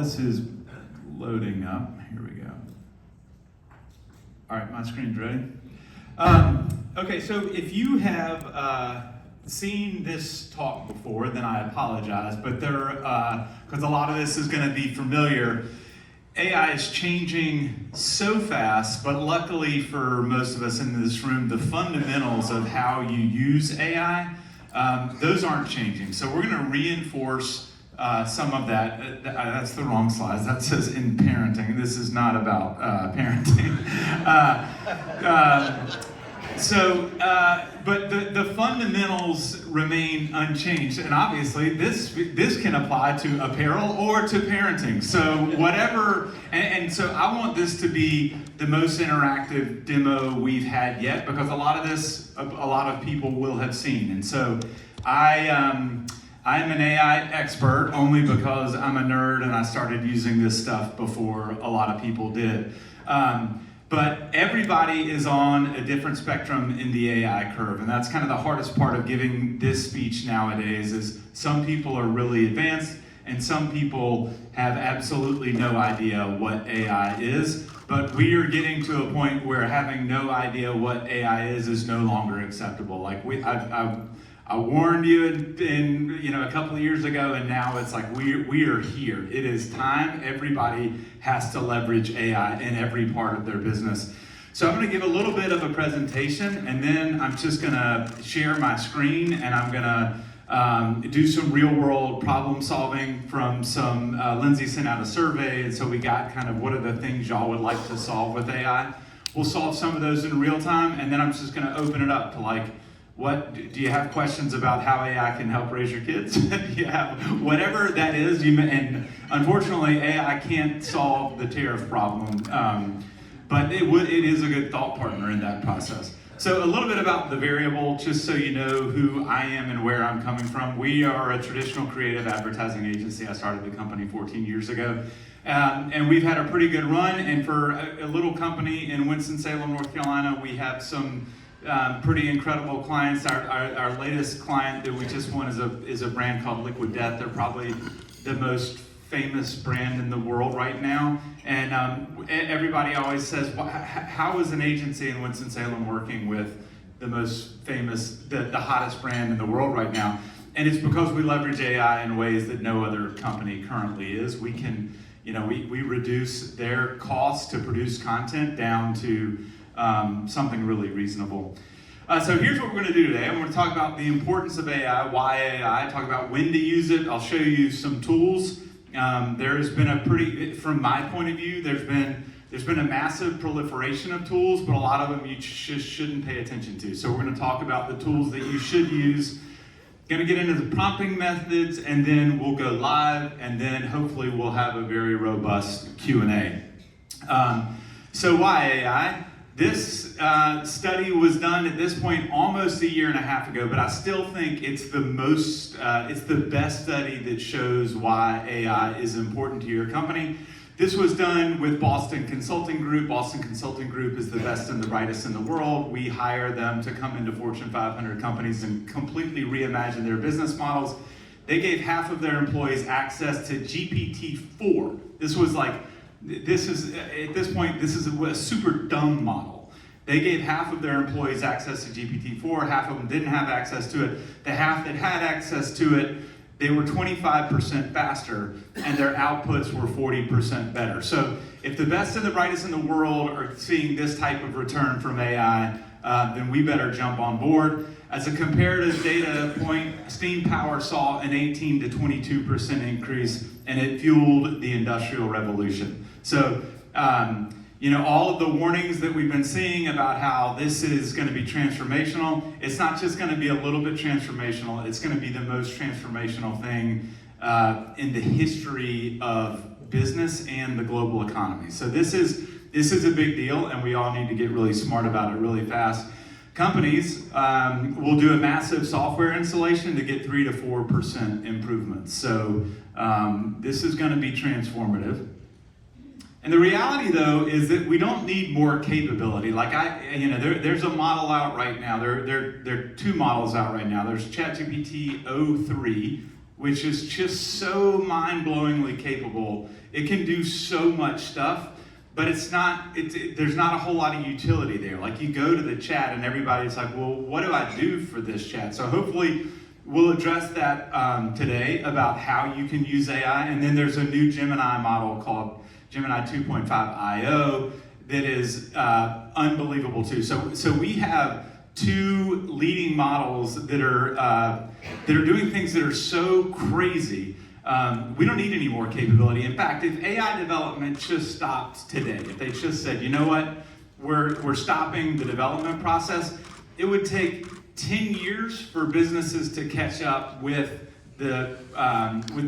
this is loading up, here we go. All right, my screen's ready. Okay, so if you have seen this talk before, then I apologize, but because a lot of this is going to be familiar. AI is changing so fast, but luckily for most of us in this room, the fundamentals of how you use AI, those aren't changing. So we're going to reinforce some of that. That's the wrong slide. That says in parenting. This is not about parenting. But the fundamentals remain unchanged, and obviously this can apply to apparel or to parenting. So whatever, and so I want this to be the most interactive demo we've had yet, because a lot of this, a lot of people will have seen. And so I am an AI expert only because I'm a nerd and I started using this stuff before a lot of people did. But everybody is on a different spectrum in the AI curve, and that's kind of the hardest part of giving this speech nowadays is some people are really advanced and some people have absolutely no idea what AI is, but we are getting to a point where having no idea what AI is no longer acceptable. Like I warned you in a couple of years ago, and now it's like we are here. It is time. Everybody has to leverage AI in every part of their business. So I'm going to give a little bit of a presentation, and then I'm just going to share my screen, and I'm going to do some real-world problem solving from some. Lindsay sent out a survey, and so we got kind of what are the things y'all would like to solve with AI. We'll solve some of those in real time, and then I'm just going to open it up to do you have questions about how AI can help raise your kids? Do you have whatever that is? And unfortunately, AI can't solve the tariff problem, but it is a good thought partner in that process. So a little bit about the variable, just so you know who I am and where I'm coming from. We are a traditional creative advertising agency. I started the company 14 years ago. And we've had a pretty good run. And for a little company in Winston-Salem, North Carolina, we have some pretty incredible clients. Our latest client that we just won is a brand called Liquid Death. They're probably the most famous brand in the world right now. And everybody always says, how is an agency in Winston-Salem working with the most famous, the hottest brand in the world right now? And it's because we leverage AI in ways that no other company currently is. We can, we reduce their cost to produce content down to something really reasonable. So here's what we're going to do today. I'm going to talk about the importance of AI, why AI, talk about when to use it. I'll show you some tools. There has been from my point of view, there's been a massive proliferation of tools, but a lot of them you just shouldn't pay attention to. So we're going to talk about the tools that you should use. Going to get into the prompting methods, and then we'll go live, and then hopefully we'll have a very robust Q&A. So why AI? This study was done at this point almost a year and a half ago, but I still think it's the best study that shows why AI is important to your company. This was done with Boston Consulting Group. Boston Consulting Group is the best and the brightest in the world. We hire them to come into Fortune 500 companies and completely reimagine their business models. They gave half of their employees access to GPT-4. This is a super dumb model. They gave half of their employees access to GPT-4, half of them didn't have access to it. The half that had access to it, they were 25% faster, and their outputs were 40% better. So if the best and the brightest in the world are seeing this type of return from AI, then we better jump on board. As a comparative data point, steam power saw an 18 to 22% increase, and it fueled the Industrial Revolution. So, all of the warnings that we've been seeing about how this is going to be transformational, it's not just going to be a little bit transformational, it's going to be the most transformational thing in the history of business and the global economy. So this is a big deal, and we all need to get really smart about it really fast. Companies will do a massive software installation to get 3 to 4% improvements. So this is going to be transformative. And the reality, though, is that we don't need more capability. There's a model out right now. There are two models out right now. There's ChatGPT 03, which is just so mind-blowingly capable. It can do so much stuff, but there's not a whole lot of utility there. Like you go to the chat and everybody's like, well, what do I do for this chat? So hopefully we'll address that today about how you can use AI. And then there's a new Gemini model called Gemini 2.5 IO that is unbelievable too. So we have two leading models that are doing things that are so crazy. We don't need any more capability. In fact, if AI development just stopped today, if they just said, you know what, we're stopping the development process, it would take 10 years for businesses to catch up with the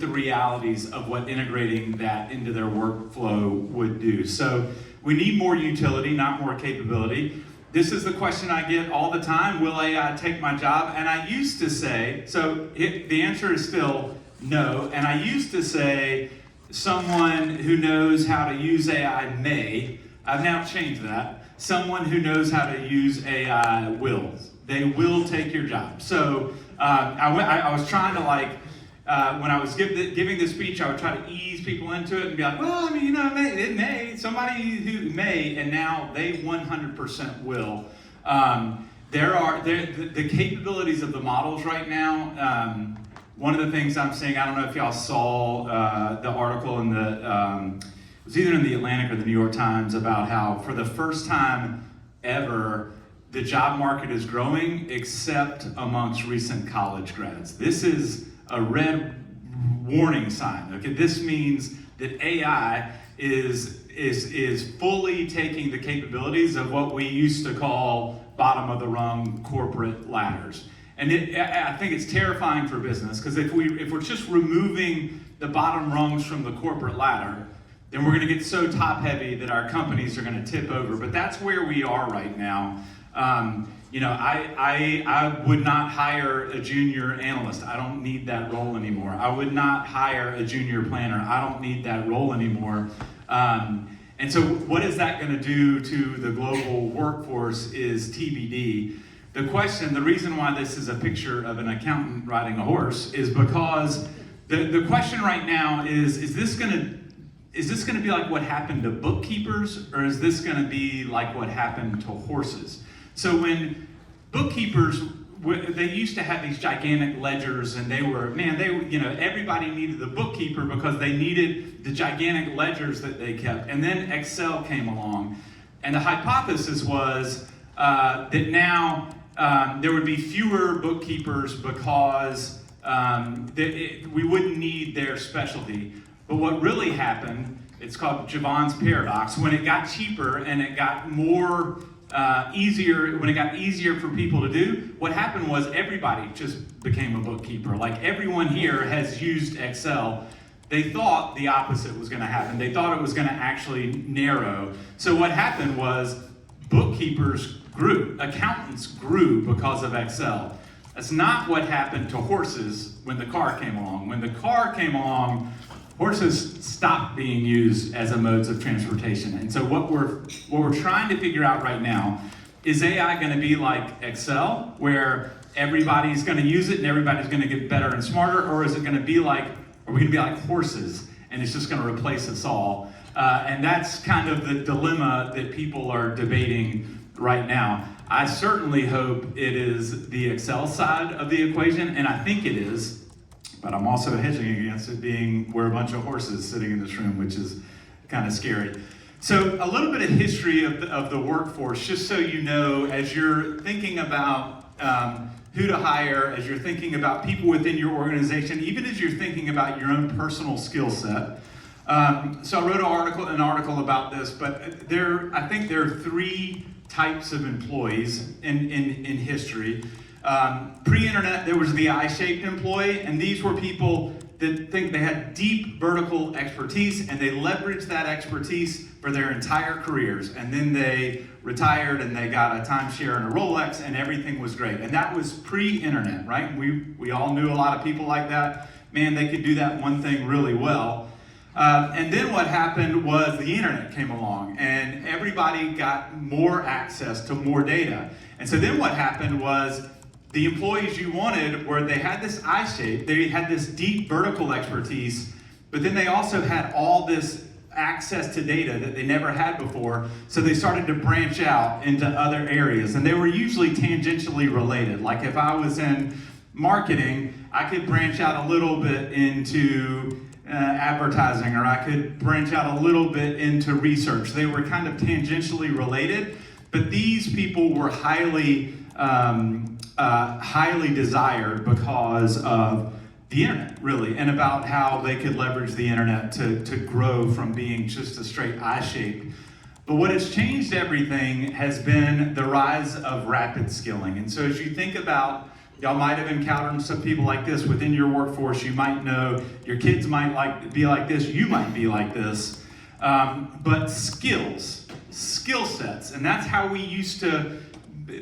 realities of what integrating that into their workflow would do. So we need more utility, not more capability. This is the question I get all the time: will AI take my job? And I used to say, the answer is still no. And I used to say, someone who knows how to use AI may. I've now changed that. Someone who knows how to use AI will. They will take your job. So I was trying to when I was giving this speech, I would try to ease people into it and be like, well, I mean, it may, somebody who may, and now they 100% will. The capabilities of the models right now, one of the things I'm seeing, I don't know if y'all saw the article in it was either in the Atlantic or the New York Times about how for the first time ever, the job market is growing except amongst recent college grads. This is a red warning sign. Okay, this means that AI is fully taking the capabilities of what we used to call bottom of the rung corporate ladders. And I think it's terrifying for business, because if we're just removing the bottom rungs from the corporate ladder, then we're going to get so top heavy that our companies are going to tip over. But that's where we are right now. I would not hire a junior analyst. I don't need that role anymore. I would not hire a junior planner. I don't need that role anymore. And so what is that going to do to the global workforce is TBD. The reason why this is a picture of an accountant riding a horse is because the question right now is this going to be like what happened to bookkeepers, or is this going to be like what happened to horses? So when bookkeepers, they used to have these gigantic ledgers, and everybody needed the bookkeeper because they needed the gigantic ledgers that they kept. And then Excel came along, and the hypothesis was that now there would be fewer bookkeepers because we wouldn't need their specialty. But what really happened, it's called Javon's paradox, when it got cheaper and it got more when it got easier for people to do, what happened was everybody just became a bookkeeper. Like everyone here has used Excel. They thought the opposite was going to happen. They thought it was going to actually narrow. So what happened was bookkeepers grew, accountants grew because of Excel. That's not what happened to horses when the car came along. When the car came along, horses stopped being used as a modes of transportation. And so what we're trying to figure out right now, is AI going to be like Excel, where everybody's going to use it and everybody's going to get better and smarter, or is it going to be like, are we going to be like horses and it's just going to replace us all? And that's kind of the dilemma that people are debating right now. I certainly hope it is the Excel side of the equation, and I think it is. But I'm also hedging against it being we're a bunch of horses sitting in this room, which is kind of scary. So a little bit of history of the workforce, just so you know, as you're thinking about who to hire, as you're thinking about people within your organization, even as you're thinking about your own personal skill set. So I wrote an article about this, but I think there are three types of employees in history. Pre-internet, there was the I-shaped employee, and these were people that think they had deep vertical expertise, and they leveraged that expertise for their entire careers. And then they retired, and they got a timeshare and a Rolex, and everything was great. And that was pre-internet, right? We all knew a lot of people like that. Man, they could do that one thing really well. And then what happened was the internet came along, and everybody got more access to more data. And so then what happened was the employees you wanted were, they had this I shape, they had this deep vertical expertise, but then they also had all this access to data that they never had before, so they started to branch out into other areas, and they were usually tangentially related. Like if I was in marketing, I could branch out a little bit into advertising, or I could branch out a little bit into research. They were kind of tangentially related, but these people were highly desired because of the internet, really, and about how they could leverage the internet to grow from being just a straight I shape. But what has changed everything has been the rise of rapid skilling. And so as you think about, y'all might have encountered some people like this within your workforce. You might know your kids might be like this, you might be like this. But skill sets, and that's how we used to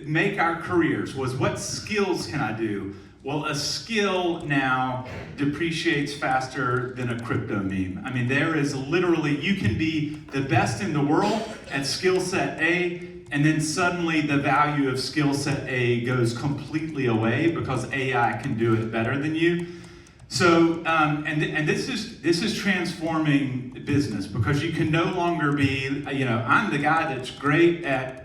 make our careers, was what skills can I do? Well, a skill now depreciates faster than a crypto meme. I mean, there is literally, you can be the best in the world at skill set A, and then suddenly the value of skill set A goes completely away because AI can do it better than you. So, and this is transforming business, because you can no longer be, I'm the guy that's great at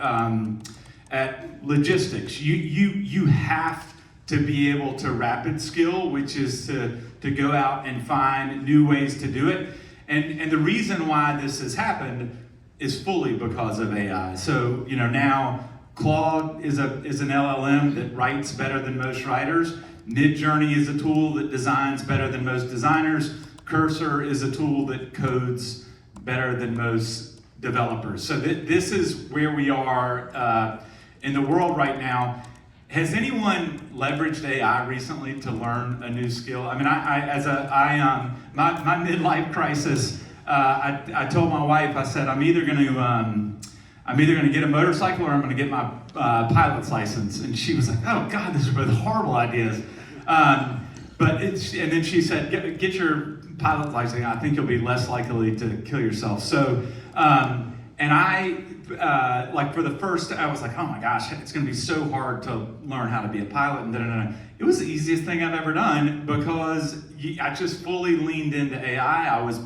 logistics. You have to be able to rapid skill, which is to go out and find new ways to do it. And the reason why this has happened is fully because of AI. So, now Claude is an LLM that writes better than most writers. Midjourney is a tool that designs better than most designers. Cursor is a tool that codes better than most developers. So this is where we are in the world right now. Has anyone leveraged AI recently to learn a new skill? I mean, my midlife crisis, I told my wife, I said, I'm either going to get a motorcycle or I'm going to get my pilot's license. And she was like, oh God, these are both horrible ideas. And then she said, get your pilot's license. I think you'll be less likely to kill yourself. So, and I, for the first, I was like, oh my gosh, it's going to be so hard to learn how to be a pilot. And it was the easiest thing I've ever done, because I just fully leaned into AI. I was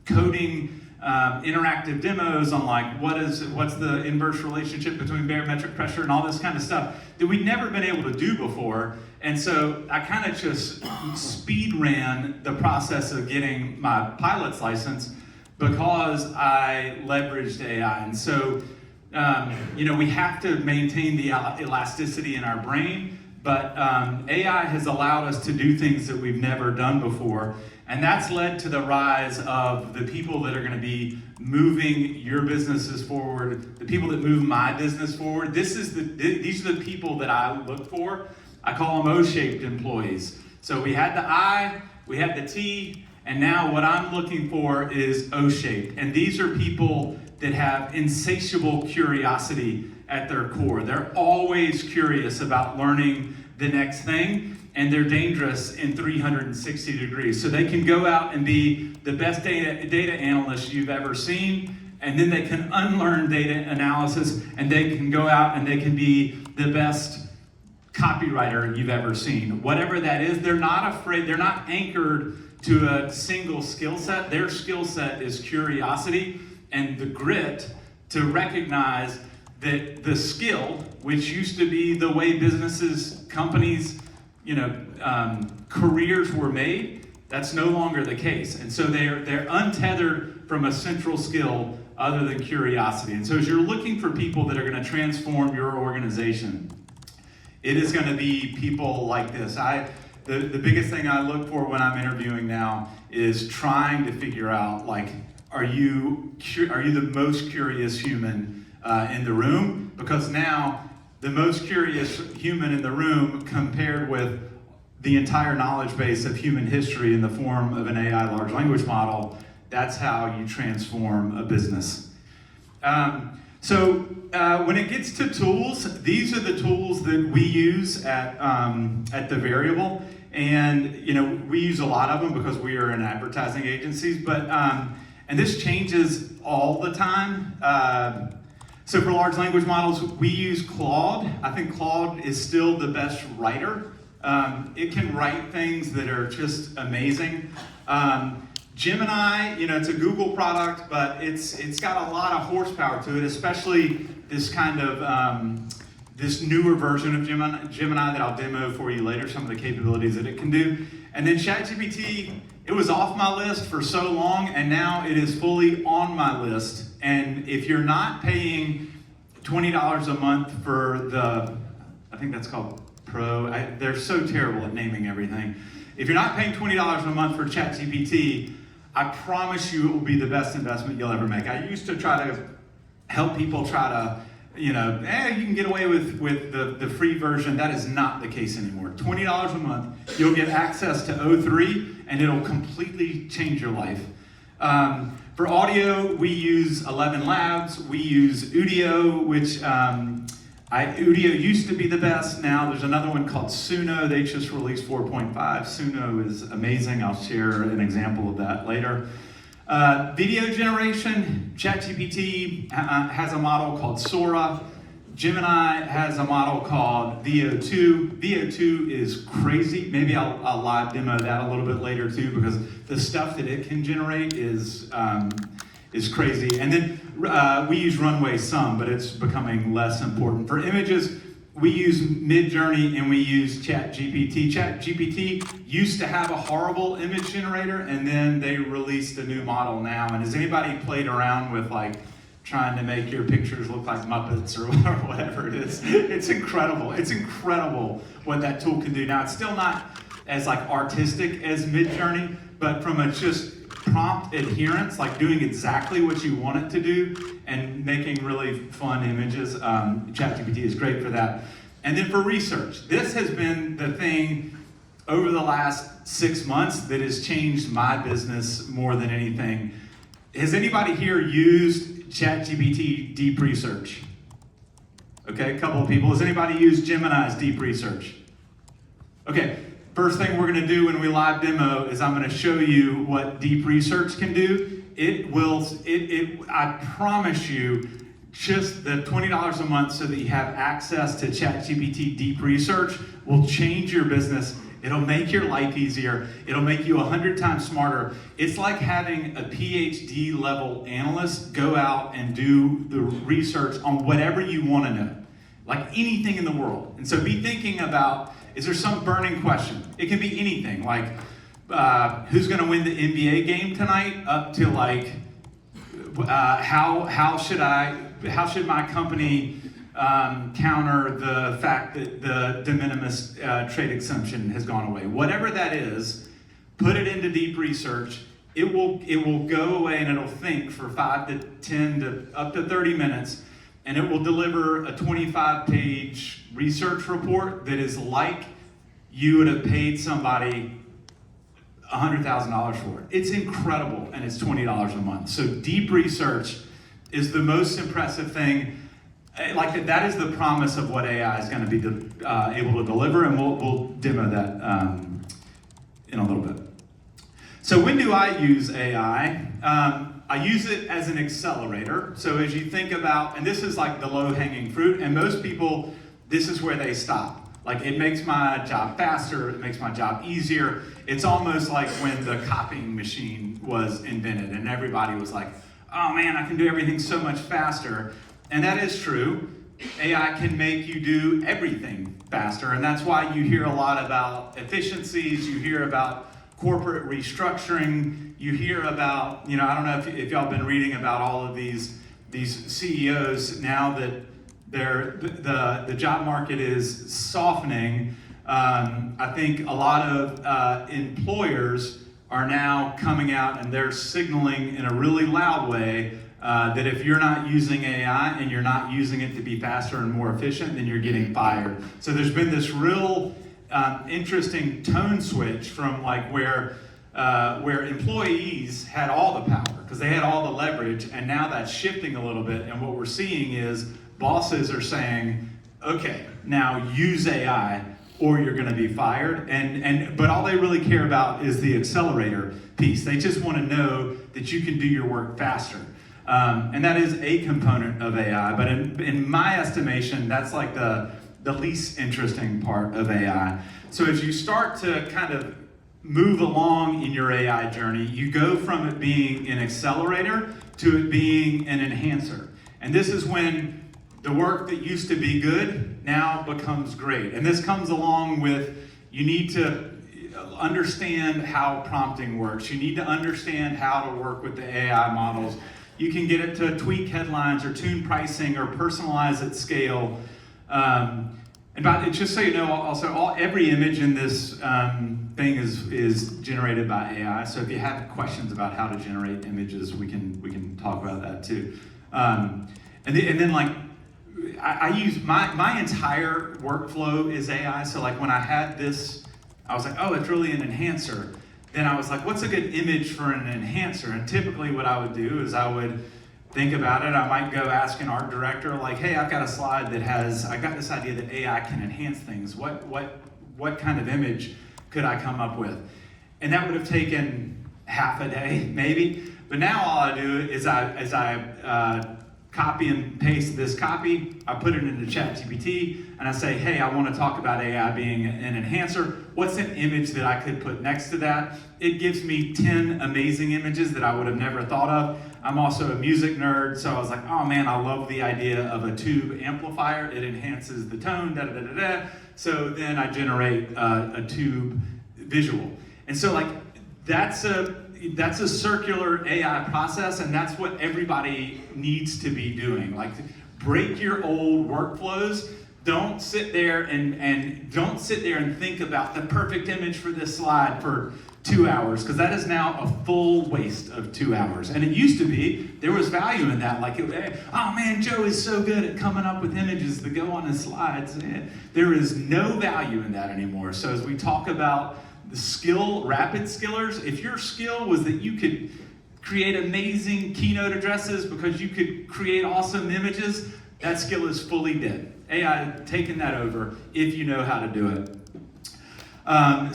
coding interactive demos on what's the inverse relationship between barometric pressure and all this kind of stuff that we'd never been able to do before. And so I kind of just speed ran the process of getting my pilot's license, because I leveraged AI. And so, we have to maintain the elasticity in our brain, but AI has allowed us to do things that we've never done before. And that's led to the rise of the people that are going to be moving your businesses forward, the people that move my business forward. These are the people that I look for. I call them O-shaped employees. So we had the I, we had the T, and now what I'm looking for is O-shaped. And these are people that have insatiable curiosity at their core. They're always curious about learning the next thing, and they're dangerous in 360 degrees. So they can go out and be the best data analyst you've ever seen, and then they can unlearn data analysis, and they can go out and they can be the best copywriter you've ever seen. Whatever that is, they're not afraid, they're not anchored to a single skill set. Their skill set is curiosity and the grit to recognize that the skill, which used to be the way businesses, companies, careers were made, that's no longer the case. And so they're untethered from a central skill other than curiosity. And so as you're looking for people that are going to transform your organization, it is going to be people like this. The biggest thing I look for when I'm interviewing now is trying to figure out, are you the most curious human in the room? Because now the most curious human in the room compared with the entire knowledge base of human history in the form of an AI large language model, that's how you transform a business. When it gets to tools, these are the tools that we use at The Variable. And we use a lot of them because we are an advertising agency, but and this changes all the time. So for large language models, we use Claude. I think Claude is still the best writer. It can write things that are just amazing. Gemini, it's a Google product, but it's got a lot of horsepower to it, especially this kind of this newer version of Gemini that I'll demo for you later, some of the capabilities that it can do. And then ChatGPT, it was off my list for so long, and now it is fully on my list. And if you're not paying $20 a month for I think that's called Pro, they're so terrible at naming everything. If you're not paying $20 a month for ChatGPT, I promise you it will be the best investment you'll ever make. I used to try to help people try to, you can get away with the free version. That is not the case anymore. $20 a month, you'll get access to O3, and it'll completely change your life. For audio, we use 11 Labs. We use Udio, which Udio used to be the best. Now there's another one called Suno. They just released 4.5. Suno is amazing. I'll share an example of that later. Video generation, ChatGPT has a model called Sora. Gemini has a model called VO2. VO2 is crazy. Maybe I'll live demo that a little bit later too, because the stuff that it can generate is crazy. And then we use Runway some, but it's becoming less important. For images, we use Midjourney and we use ChatGPT. ChatGPT used to have a horrible image generator, and then they released a new model now. And has anybody played around with trying to make your pictures look like Muppets or whatever it is? It's incredible. It's incredible what that tool can do. Now, it's still not as artistic as Midjourney, but from a just prompt adherence, doing exactly what you want it to do and making really fun images, ChatGPT is great for that. And then for research, this has been the thing over the last 6 months that has changed my business more than anything. Has anybody here used ChatGPT deep research? Okay, a couple of people. Has anybody used Gemini's deep research? Okay, first thing we're going to do when we live demo is I'm going to show you what deep research can do. I promise you, just the $20 a month so that you have access to ChatGPT deep research will change your business. It'll make your life easier. It'll make you 100 times smarter. It's like having a PhD level analyst go out and do the research on whatever you want to know, like anything in the world. And so be thinking about, is there some burning question? It can be anything, like who's going to win the NBA game tonight, up to how should my company counter the fact that the de minimis trade exemption has gone away. Whatever that is, put it into deep research. It will go away and it'll think for 5 to 10 to up to 30 minutes, and it will deliver a 25-page research report that is like you would have paid somebody $100,000 for it. It's incredible, and it's $20 a month. So deep research is the most impressive thing. That is the promise of what AI is going to be able to deliver, and we'll demo that in a little bit. So when do I use AI? I use it as an accelerator. So as you think about, and this is like the low-hanging fruit, and most people, this is where they stop. It makes my job faster, it makes my job easier. It's almost like when the copying machine was invented, and everybody was like, oh man, I can do everything so much faster. And that is true. AI can make you do everything faster, and that's why you hear a lot about efficiencies, you hear about corporate restructuring, you hear about, I don't know if y'all been reading about all of these CEOs now that the job market is softening. I think a lot of employers are now coming out and they're signaling in a really loud way that if you're not using AI and you're not using it to be faster and more efficient, then you're getting fired. So there's been this real interesting tone switch from where employees had all the power because they had all the leverage, and now that's shifting a little bit, and what we're seeing is bosses are saying, okay, now use AI or you're going to be fired, but all they really care about is the accelerator piece. They just want to know that you can do your work faster. And that is a component of AI, but in my estimation, that's like the least interesting part of AI. So as you start to kind of move along in your AI journey, you go from it being an accelerator to it being an enhancer. And this is when the work that used to be good now becomes great. And this comes along with, you need to understand how prompting works. You need to understand how to work with the AI models. You can get it to tweak headlines or tune pricing or personalize at scale. And just so you know, also every image in this thing is generated by AI. So if you have questions about how to generate images, we can talk about that too. And then like I use my entire workflow is AI. So like when I had this, I was like, oh, it's really an enhancer. Then I was like, what's a good image for an enhancer? And typically what I would do is I would think about it. I might go ask an art director, like, hey, I've got a slide that I got this idea that AI can enhance things. What kind of image could I come up with? And that would have taken half a day, maybe. But now all I do is I copy and paste this copy, I put it into ChatGPT, and I say, hey, I want to talk about AI being an enhancer. What's an image that I could put next to that? It gives me 10 amazing images that I would have never thought of. I'm also a music nerd, so I was like, oh man, I love the idea of a tube amplifier. It enhances the tone, da da da da da. So then I generate a tube visual. And so like, that's a circular AI process, and that's what everybody needs to be doing. Like, break your old workflows. Don't sit there and think about the perfect image for this slide for 2 hours, because that is now a full waste of 2 hours. And it used to be, there was value in that. Like, oh man, Joe is so good at coming up with images that go on his slides. There is no value in that anymore. So as we talk about the rapid skillers, if your skill was that you could create amazing keynote addresses because you could create awesome images, that skill is fully dead. AI has taken that over if you know how to do it.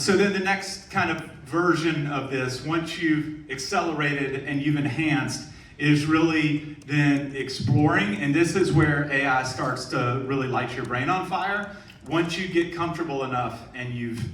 So then the next kind of version of this, once you've accelerated and you've enhanced, is really then exploring. And this is where AI starts to really light your brain on fire. Once you get comfortable enough and you've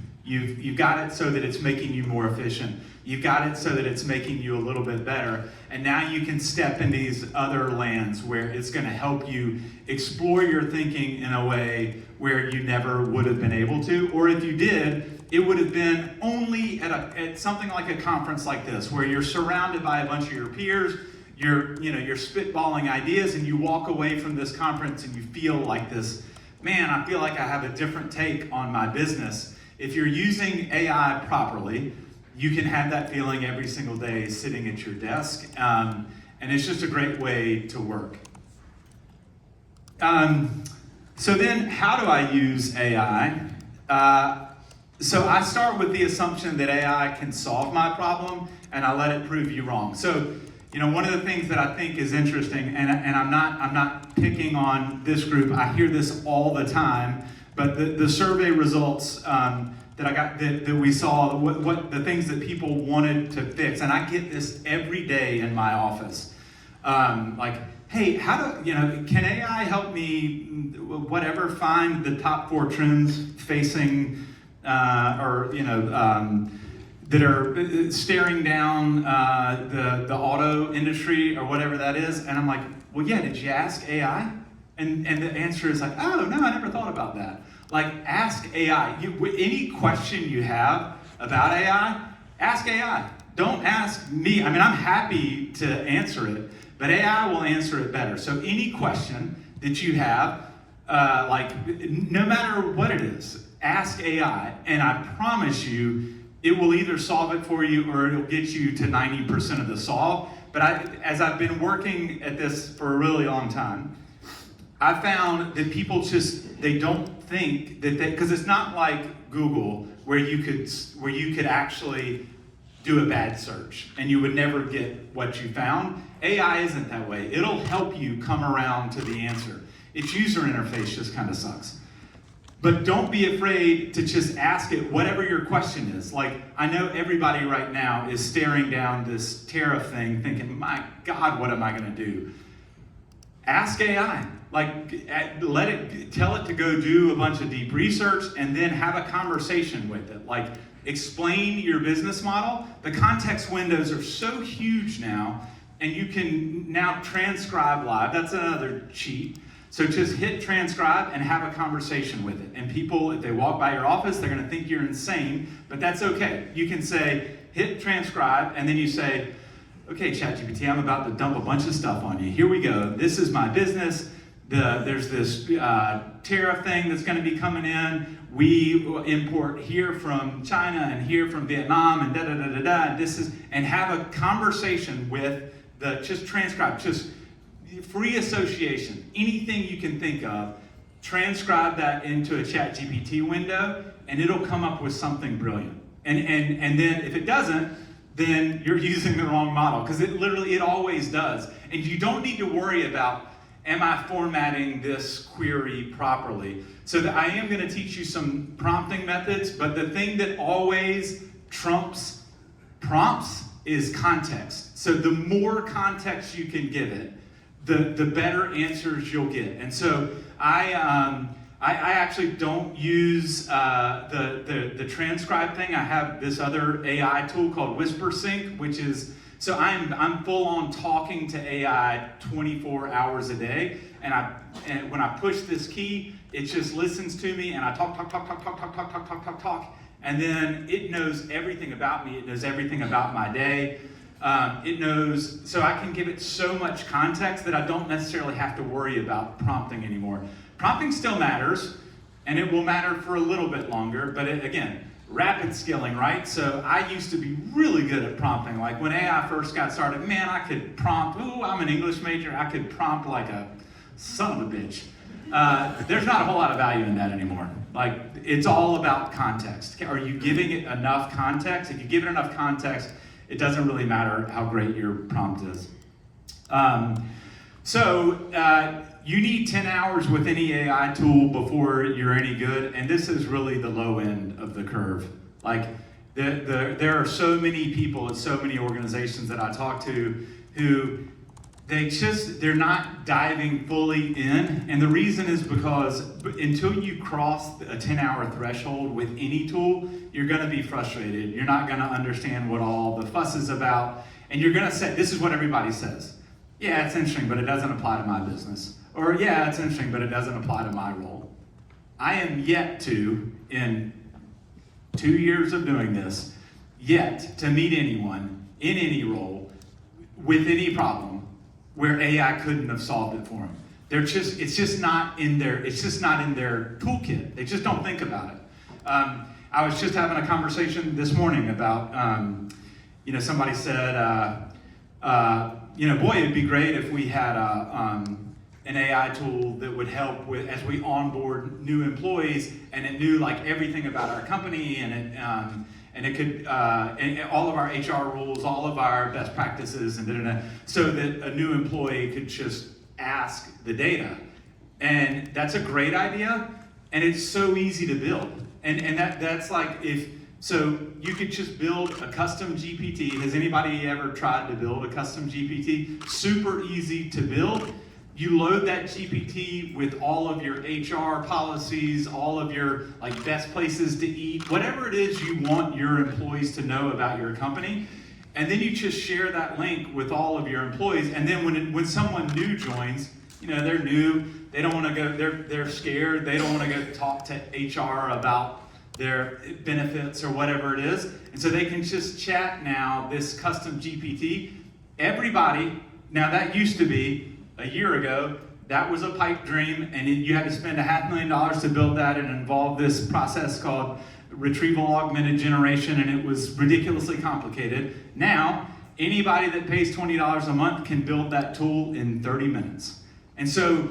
got it so that it's making you more efficient. You've got it so that it's making you a little bit better. And now you can step in these other lands where it's going to help you explore your thinking in a way where you never would have been able to. Or if you did, it would have been only at something like a conference like this, where you're surrounded by a bunch of your peers, you're spitballing ideas, and you walk away from this conference and you feel like this, man, I feel like I have a different take on my business. If you're using AI properly, you can have that feeling every single day sitting at your desk, and it's just a great way to work. So then, how do I use AI? So I start with the assumption that AI can solve my problem, and I let it prove you wrong. So, one of the things that I think is interesting, and I'm not picking on this group. I hear this all the time. But the survey results that I got, that we saw, what the things that people wanted to fix, and I get this every day in my office. Like, hey, can AI help me, find the top 4 trends facing, that are staring down the auto industry or whatever that is? And I'm like, well, yeah, did you ask AI? And the answer is like, oh, no, I never thought about that. Like, ask AI. Any question you have about AI, ask AI. Don't ask me. I mean, I'm happy to answer it, but AI will answer it better. So any question that you have, no matter what it is, ask AI, and I promise you, it will either solve it for you or it'll get you to 90% of the solve. But as I've been working at this for a really long time, I found that people they don't think that because it's not like Google where you could actually do a bad search and you would never get what you found. AI isn't that way. It'll help you come around to the answer. Its user interface just kind of sucks. But don't be afraid to just ask it whatever your question is. Like, I know everybody right now is staring down this tariff thing thinking, my God, what am I going to do? Ask AI. Like, tell it to go do a bunch of deep research and then have a conversation with it. Like, explain your business model. The context windows are so huge now, and you can now transcribe live. That's another cheat. So just hit transcribe and have a conversation with it. And people, if they walk by your office, they're going to think you're insane, but that's okay. You can say, hit transcribe, and then you say, okay, ChatGPT, I'm about to dump a bunch of stuff on you. Here we go. This is my business. There's this tariff thing that's going to be coming in. We import here from China and here from Vietnam and da-da-da-da-da. And have a conversation with just transcribe, just free association, anything you can think of, transcribe that into a ChatGPT window, and it'll come up with something brilliant. And then if it doesn't, then you're using the wrong model, because it always does. And you don't need to worry about, am I formatting this query properly? So that I am going to teach you some prompting methods, but the thing that always trumps prompts is context. So the more context you can give it, the better answers you'll get. And so I actually don't use the transcribe thing. I have this other AI tool called WhisperSync, which is, so I'm full on talking to AI 24 hours a day. And when I push this key, it just listens to me, and I talk, and then it knows everything about me. It knows everything about my day. It knows, so I can give it so much context that I don't necessarily have to worry about prompting anymore. Prompting still matters, and it will matter for a little bit longer, but again, rapid skilling, right? So I used to be really good at prompting. Like when AI first got started, man, I could prompt, I'm an English major, I could prompt like a son of a bitch. There's not a whole lot of value in that anymore. Like, it's all about context. Are you giving it enough context? If you give it enough context, it doesn't really matter how great your prompt is. You need 10 hours with any AI tool before you're any good, and this is really the low end of the curve. Like, there are so many people at so many organizations that I talk to who they're not diving fully in, and the reason is because until you cross a 10-hour threshold with any tool, you're going to be frustrated. You're not going to understand what all the fuss is about, and you're going to say, this is what everybody says. Yeah, it's interesting, but it doesn't apply to my business. Or, yeah, it's interesting, but it doesn't apply to my role. I am yet to, in 2 years of doing this, yet to meet anyone in any role with any problem where AI couldn't have solved it for them. It's just not in their toolkit. They just don't think about it. I was just having a conversation this morning about, somebody said, boy, it'd be great if we had an AI tool that would help with as we onboard new employees, and it knew like everything about our company, and it could and all of our HR rules, all of our best practices, and so that a new employee could just ask the data. And that's a great idea, and it's so easy to build. And that's like, so you could just build a custom GPT. Has anybody ever tried to build a custom GPT? Super easy to build. You load that GPT with all of your HR policies, all of your like best places to eat, whatever it is you want your employees to know about your company, and then you just share that link with all of your employees. And then when someone new joins, they're new, they don't want to go, they're scared, they don't want to go talk to HR about their benefits or whatever it is, and so they can just chat now this custom GPT. Everybody, now that used to be a year ago, that was a pipe dream, and you had to spend $500,000 to build that, and involve this process called retrieval augmented generation, and it was ridiculously complicated. Now, anybody that pays $20 a month can build that tool in 30 minutes. And so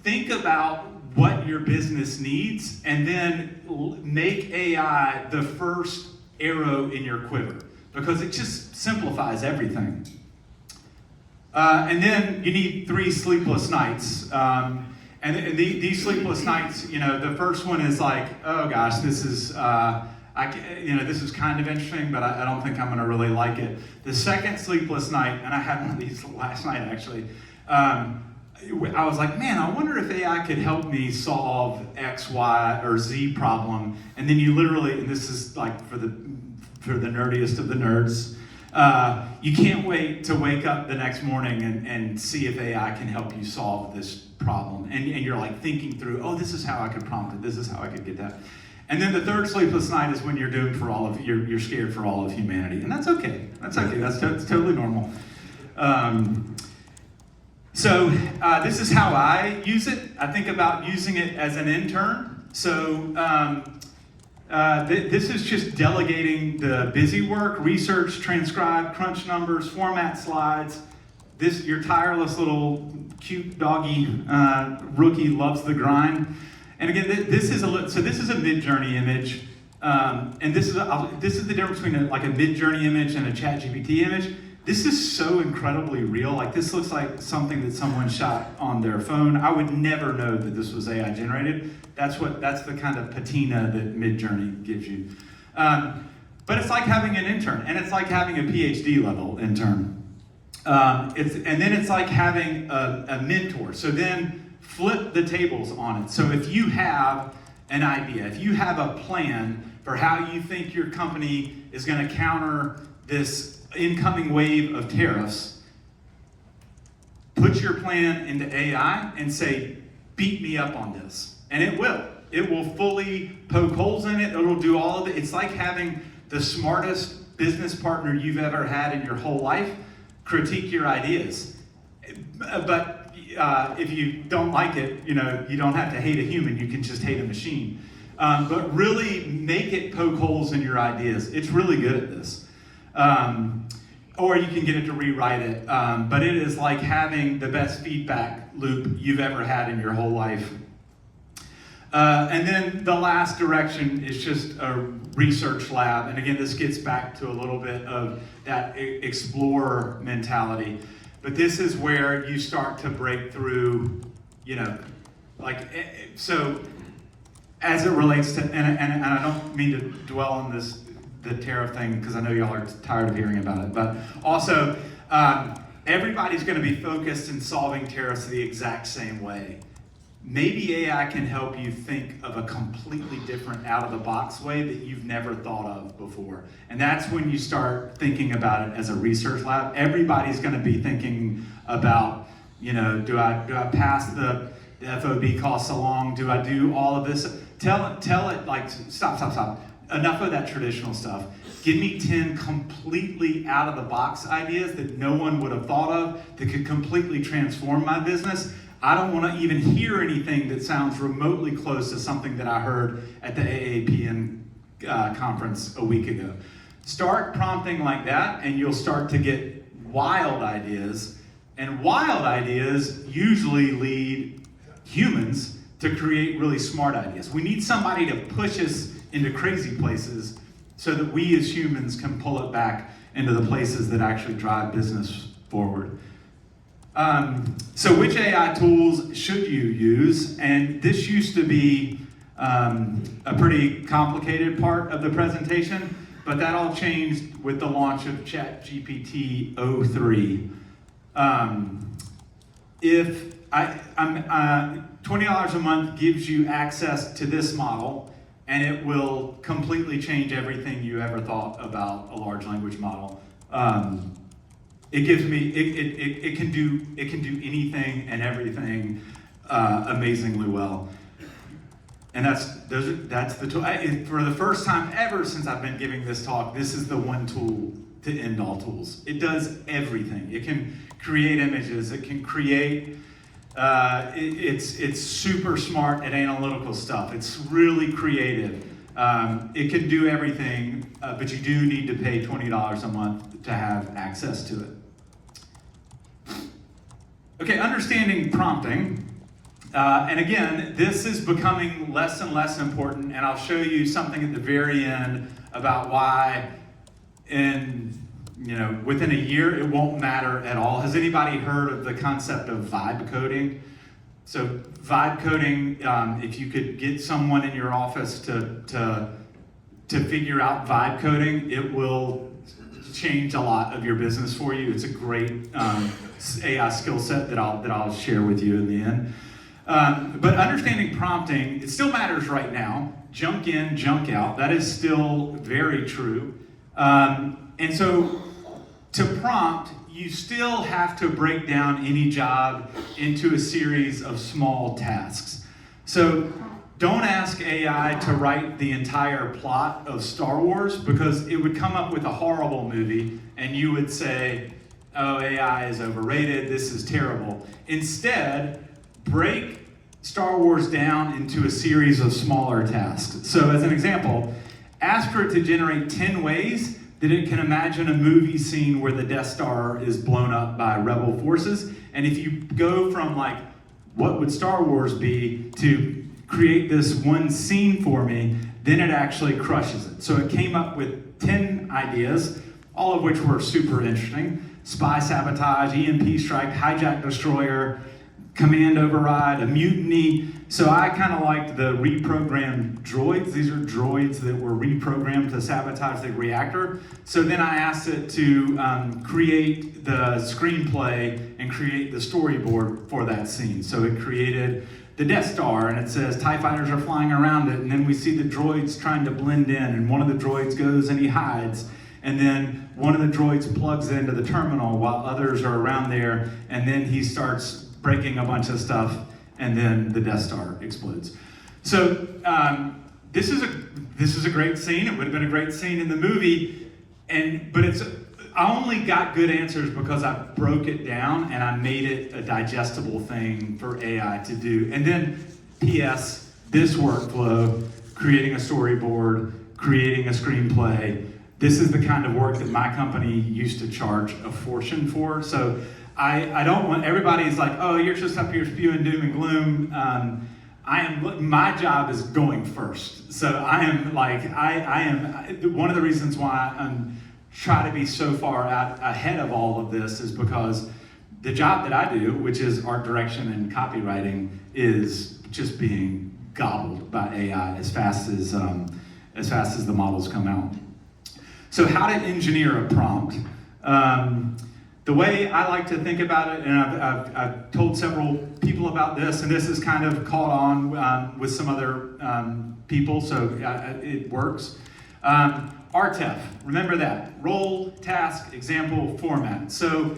think about what your business needs, and then make AI the first arrow in your quiver, because it just simplifies everything. And then you need 3 sleepless nights. these sleepless nights, the first one is like, oh gosh, this is this is kind of interesting, but I don't think I'm going to really like it. The second sleepless night, and I had one of these last night actually. I was like, man, I wonder if AI could help me solve X, Y, or Z problem. And then you literally, and this is like for the nerdiest of the nerds, you can't wait to wake up the next morning and see if AI can help you solve this problem. And you're like thinking through, oh, this is how I could prompt it. This is how I could get that. And then the third sleepless night is when you're doomed for you're scared for all of humanity. And that's okay. That's okay. That's totally normal. So this is how I use it. I think about using it as an intern. So this is just delegating the busy work, research, transcribe, crunch numbers, format slides. Your tireless little cute doggy rookie loves the grind. And again, this is a mid-journey image, and this is the difference between a mid-journey image and a ChatGPT image. This is so incredibly real. Like, this looks like something that someone shot on their phone. I would never know that this was AI generated. That's the kind of patina that Midjourney gives you. But it's like having an intern, and it's like having a PhD level intern. And then it's like having a mentor. So then flip the tables on it. So if you have an idea, if you have a plan for how you think your company is going to counter this incoming wave of tariffs, put your plan into AI and say, beat me up on this. And it will. It will fully poke holes in it. It'll do all of it. It's like having the smartest business partner you've ever had in your whole life critique your ideas. But if you don't like it, you don't have to hate a human. You can just hate a machine. But really make it poke holes in your ideas. It's really good at this. Or you can get it to rewrite it. But it is like having the best feedback loop you've ever had in your whole life. And then the last direction is just a research lab. And again, this gets back to a little bit of that explorer mentality. But this is where you start to break through, so as it relates to, and I don't mean to dwell on the tariff thing, because I know y'all are tired of hearing about it, but also everybody's going to be focused in solving tariffs the exact same way. Maybe AI can help you think of a completely different out-of-the-box way that you've never thought of before. And that's when you start thinking about it as a research lab. Everybody's going to be thinking about, do I pass the FOB costs along? Do I do all of this? Tell it, like, stop. Enough of that traditional stuff. Give me 10 completely out-of-the-box ideas that no one would have thought of that could completely transform my business. I don't want to even hear anything that sounds remotely close to something that I heard at the AAPN conference a week ago. Start prompting like that, and you'll start to get wild ideas. And wild ideas usually lead humans to create really smart ideas. We need somebody to push us into crazy places so that we as humans can pull it back into the places that actually drive business forward. So which AI tools should you use? And this used to be a pretty complicated part of the presentation, but that all changed with the launch of ChatGPT 03. $20 a month gives you access to this model, and it will completely change everything you ever thought about a large language model. It gives me, it can do anything and everything amazingly well. And that's the tool. For the first time ever since I've been giving this talk, this is the one tool to end all tools. It does everything. It can create images. It can create. It's super smart at analytical stuff. It's really creative. It can do everything, but you do need to pay $20 a month to have access to it. Okay, understanding prompting. And again, this is becoming less and less important, and I'll show you something at the very end about why within a year it won't matter at all. Has anybody heard of the concept of vibe coding? So vibe coding, if you could get someone in your office to figure out vibe coding, it will change a lot of your business for you. It's a great AI skill set that I'll share with you in the end. But understanding prompting, it still matters right now. Junk in, junk out. That is still very true. And so to prompt, you still have to break down any job into a series of small tasks. So don't ask AI to write the entire plot of Star Wars, because it would come up with a horrible movie and you would say, oh, AI is overrated, this is terrible. Instead, break Star Wars down into a series of smaller tasks. So as an example, ask for it to generate 10 ways that it can imagine a movie scene where the Death Star is blown up by rebel forces. And if you go from like, what would Star Wars be, to create this one scene for me, then it actually crushes it. So it came up with 10 ideas, all of which were super interesting. Spy sabotage, EMP strike, hijack destroyer, command override, a mutiny. So I kind of liked the reprogrammed droids. These are droids that were reprogrammed to sabotage the reactor. So then I asked it to create the screenplay and create the storyboard for that scene. So it created the Death Star, and it says TIE fighters are flying around it, and then we see the droids trying to blend in, and one of the droids goes and he hides, and then one of the droids plugs into the terminal while others are around there, and then he starts breaking a bunch of stuff, and then the Death Star explodes. So this is a great scene. It would have been a great scene in the movie, but I only got good answers because I broke it down and I made it a digestible thing for AI to do. And then, P.S., this workflow, creating a storyboard, creating a screenplay, this is the kind of work that my company used to charge a fortune for. So I don't want, everybody's like, oh, you're just up here spewing doom and gloom. My job is going first. So I am one of the reasons why I'm try to be so far out ahead of all of this is because the job that I do, which is art direction and copywriting, is just being gobbled by AI as fast as the models come out. So how to engineer a prompt? The way I like to think about it, and I've told several people about this, and this has kind of caught on with some other people, so it works. RTEF, remember that. Role, task, example, format. So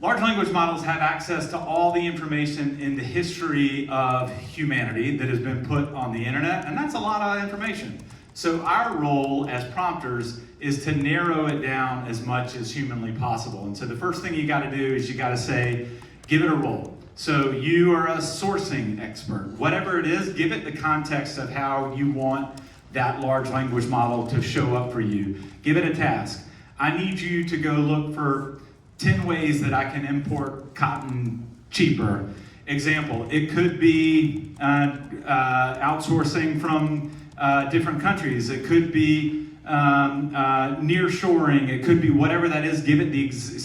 large language models have access to all the information in the history of humanity that has been put on the internet, and that's a lot of information. So our role as prompters is to narrow it down as much as humanly possible. And so the first thing you gotta do is you gotta say, give it a role. So you are a sourcing expert. Whatever it is, give it the context of how you want that large language model to show up for you. Give it a task. I need you to go look for 10 ways that I can import cotton cheaper. Example, it could be outsourcing from different countries. It could be nearshoring. It could be whatever that is. Give it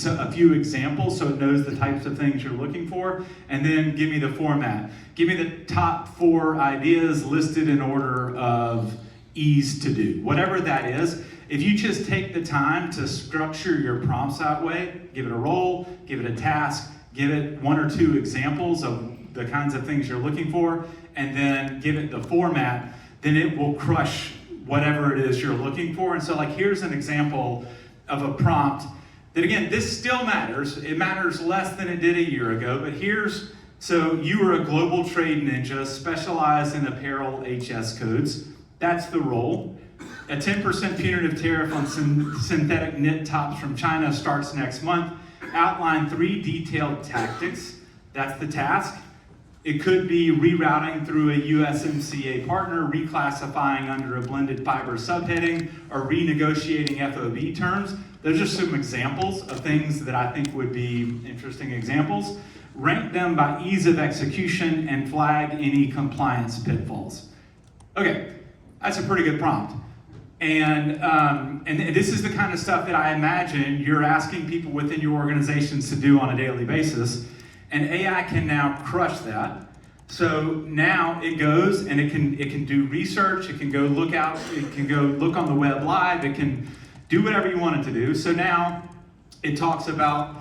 a few examples so it knows the types of things you're looking for, and then give me the format. Give me the top 4 ideas listed in order of ease to do. Whatever that is, if you just take the time to structure your prompts that way, give it a role, give it a task, give it 1 or 2 examples of the kinds of things you're looking for, and then give it the format, then it will crush whatever it is you're looking for. And so like, here's an example of a prompt that, again, this still matters. It matters less than it did a year ago, but so you are a global trade ninja specialized in apparel HS codes. That's the role. A 10% punitive tariff on synthetic knit tops from China starts next month. Outline 3 detailed tactics. That's the task. It could be rerouting through a USMCA partner, reclassifying under a blended fiber subheading, or renegotiating FOB terms. Those are some examples of things that I think would be interesting examples. Rank them by ease of execution and flag any compliance pitfalls. Okay, that's a pretty good prompt. And this is the kind of stuff that I imagine you're asking people within your organizations to do on a daily basis. And AI can now crush that. So now it goes and it can do research, it can go look on the web live, it can do whatever you want it to do. So now it talks about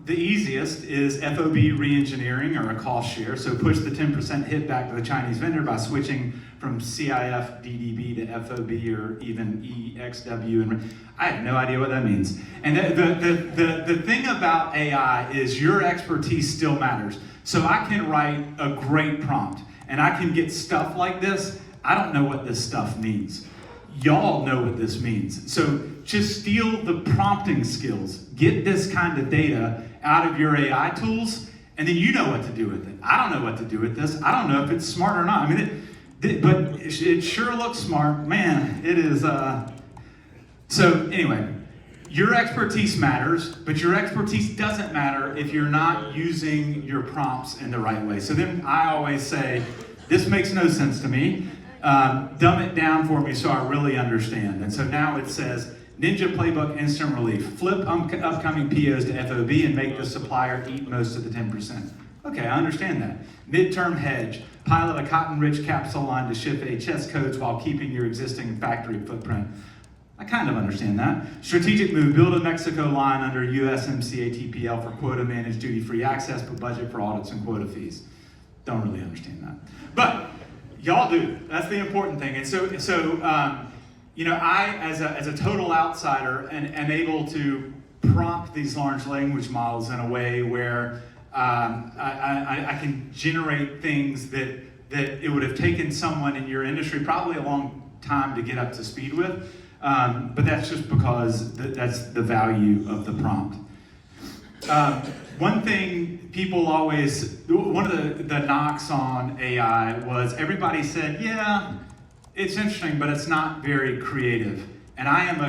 the easiest is FOB re-engineering or a cost share. So push the 10% hit back to the Chinese vendor by switching from CIF DDB to FOB or even EXW. And I have no idea what that means. And the thing about AI is your expertise still matters. So I can write a great prompt and I can get stuff like this. I don't know what this stuff means. Y'all know what this means. So just steal the prompting skills. Get this kind of data out of your AI tools, and then you know what to do with it. I don't know what to do with this. I don't know if it's smart or not. I mean, but it sure looks smart. Man, it is. So anyway, your expertise matters, but your expertise doesn't matter if you're not using your prompts in the right way. So then I always say, this makes no sense to me. Dumb it down for me so I really understand. And so now it says, Ninja Playbook Instant Relief. Flip upcoming POs to FOB and make the supplier eat most of the 10%. Okay, I understand that. Midterm hedge. Pilot a cotton-rich capsule line to ship HS codes while keeping your existing factory footprint. I kind of understand that. Strategic move. Build a Mexico line under USMCA TPL for quota managed duty-free access, but budget for audits and quota fees. Don't really understand that. But y'all do. That's the important thing. And so you know, I, as a total outsider, am able to prompt these large language models in a way where I can generate things that it would have taken someone in your industry probably a long time to get up to speed with. But that's just because that's the value of the prompt. One thing people always, one of the knocks on AI was everybody said, yeah, it's interesting, but it's not very creative. And I am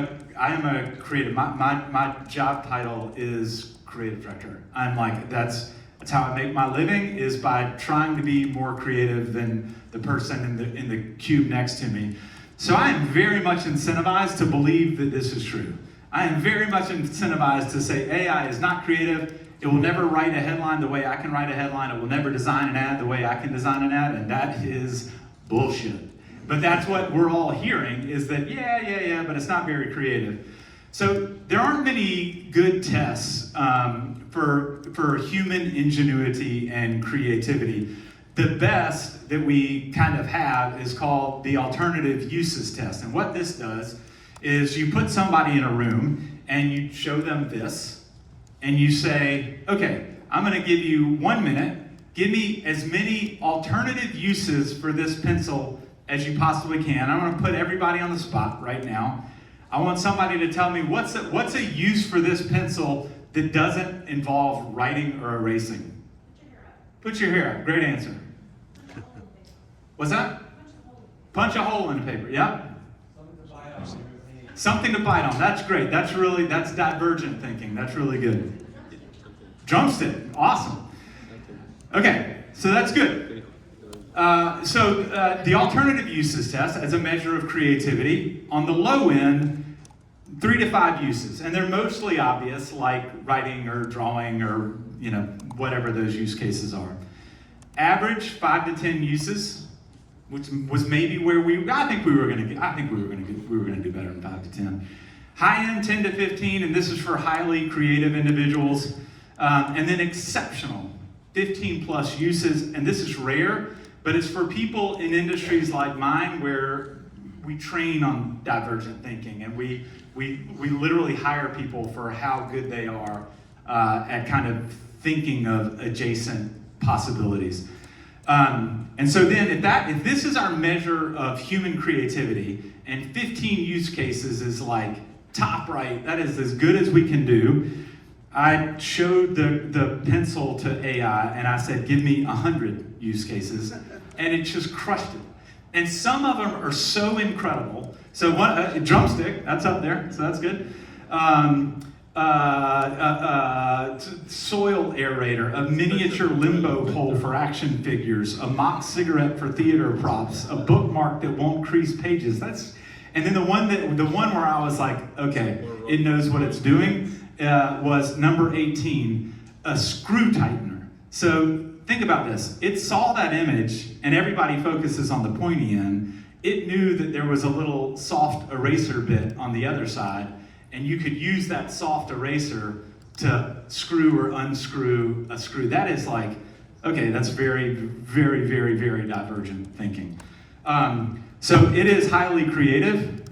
a creative. My job title is creative director. I'm like, that's how I make my living, is by trying to be more creative than the person in the cube next to me. So I am very much incentivized to believe that this is true. I am very much incentivized to say AI is not creative. It will never write a headline the way I can write a headline. It will never design an ad the way I can design an ad, and that is bullshit. But that's what we're all hearing, is that yeah, but it's not very creative. So there aren't many good tests for human ingenuity and creativity. The best that we kind of have is called the alternative uses test. And what this does is you put somebody in a room and you show them this, and you say, okay, I'm gonna give you 1 minute, give me as many alternative uses for this pencil as you possibly can. I'm gonna put everybody on the spot right now. I want somebody to tell me what's a use for this pencil that doesn't involve writing or erasing. Put your hair up. Great answer. What's that? Punch a hole in the paper. Yep. Something to bite on. That's great. That's divergent thinking. That's really good. Drumstick. Awesome. Okay, so that's good. The alternative uses test as a measure of creativity, on the low end, 3 to 5 uses, and they're mostly obvious, like writing or drawing or whatever those use cases are. Average 5 to 10 uses, which was maybe where I think we were going to do better than 5 to 10. High end 10 to 15, and this is for highly creative individuals, and then exceptional 15 plus uses, and this is rare. But it's for people in industries like mine where we train on divergent thinking, and we literally hire people for how good they are at kind of thinking of adjacent possibilities. And so then if this is our measure of human creativity, and 15 use cases is like top right, that is as good as we can do, I showed the pencil to AI and I said, give me 100 use cases, and it just crushed it. And some of them are so incredible. So one, drumstick, that's up there, so that's good. Soil aerator, a miniature limbo pole for action figures, a mock cigarette for theater props, a bookmark that won't crease pages. And then the one where I was like, okay, it knows what it's doing, was number 18, a screw tightener. So think about this. It saw that image, and everybody focuses on the pointy end. It knew that there was a little soft eraser bit on the other side, and you could use that soft eraser to screw or unscrew a screw. That is like, okay, that's very, very, very, very divergent thinking. So it is highly creative.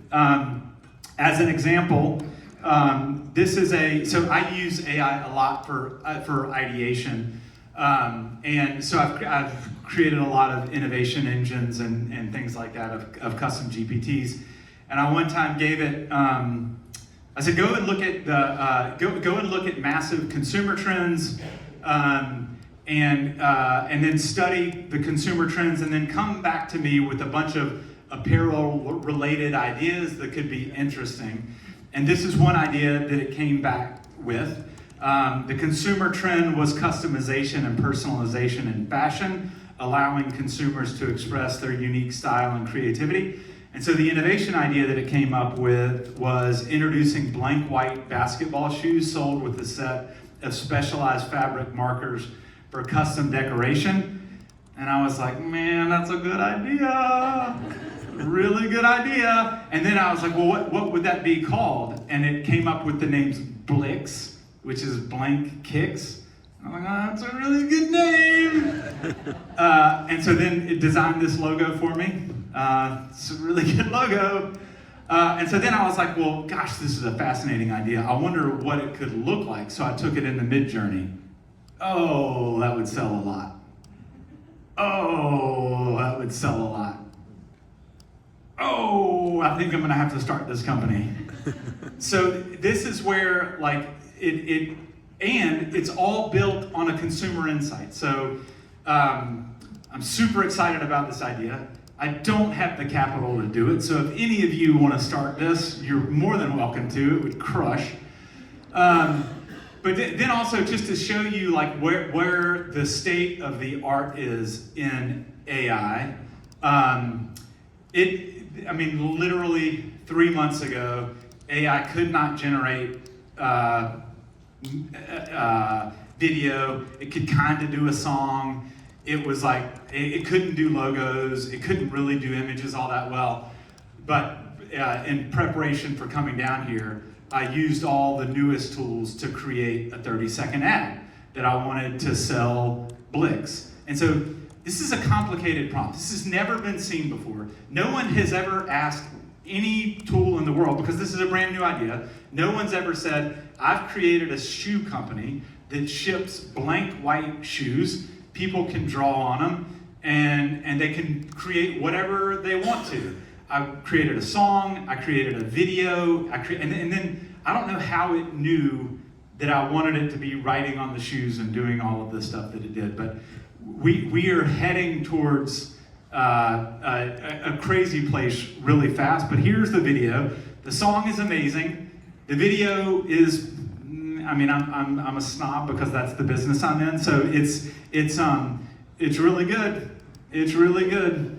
As an example, so I use AI a lot for ideation. And so I've created a lot of innovation engines and things like that of custom GPTs. And I one time gave it, I said, go and look at massive consumer trends, and then study the consumer trends, and then come back to me with a bunch of apparel-related ideas that could be interesting. And this is one idea that it came back with. The consumer trend was customization and personalization in fashion, allowing consumers to express their unique style and creativity. And so the innovation idea that it came up with was introducing blank white basketball shoes sold with a set of specialized fabric markers for custom decoration. And I was like, man, that's a good idea. Really good idea. And then I was like, well, what would that be called? And it came up with the names Blix, which is blank kicks. I'm like, oh, that's a really good name. And so then it designed this logo for me. It's a really good logo. And so then I was like, well, gosh, this is a fascinating idea. I wonder what it could look like. So I took it into Midjourney. Oh, that would sell a lot. Oh, that would sell a lot. Oh, I think I'm gonna have to start this company. So this is where like and it's all built on a consumer insight. So I'm super excited about this idea. I don't have the capital to do it, so if any of you want to start this, you're more than welcome to. It would crush. But then also just to show you like where the state of the art is in AI. Literally 3 months ago, AI could not generate video. It could kind of do a song. It was like, it couldn't do logos. It couldn't really do images all that well. But in preparation for coming down here, I used all the newest tools to create a 30-second ad that I wanted to sell Blix. And so this is a complicated prompt. This has never been seen before. No one has ever asked any tool in the world, because this is a brand new idea, no one's ever said, I've created a shoe company that ships blank white shoes. People can draw on them, and they can create whatever they want to. I created a song, I created a video, and then I don't know how it knew that I wanted it to be writing on the shoes and doing all of the stuff that it did, but we are heading towards a crazy place really fast. But here's the video. The song is amazing. The video is, I'm a snob because that's the business I'm in. So it's really good. It's really good.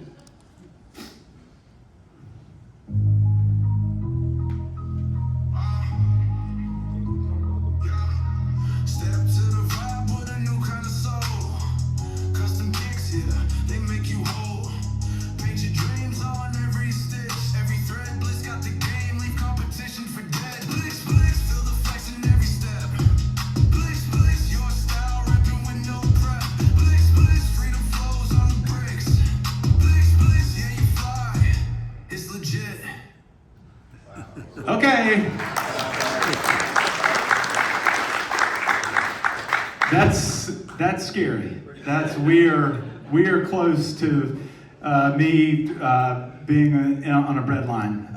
Okay. That's scary. We are close to me being on a bread line.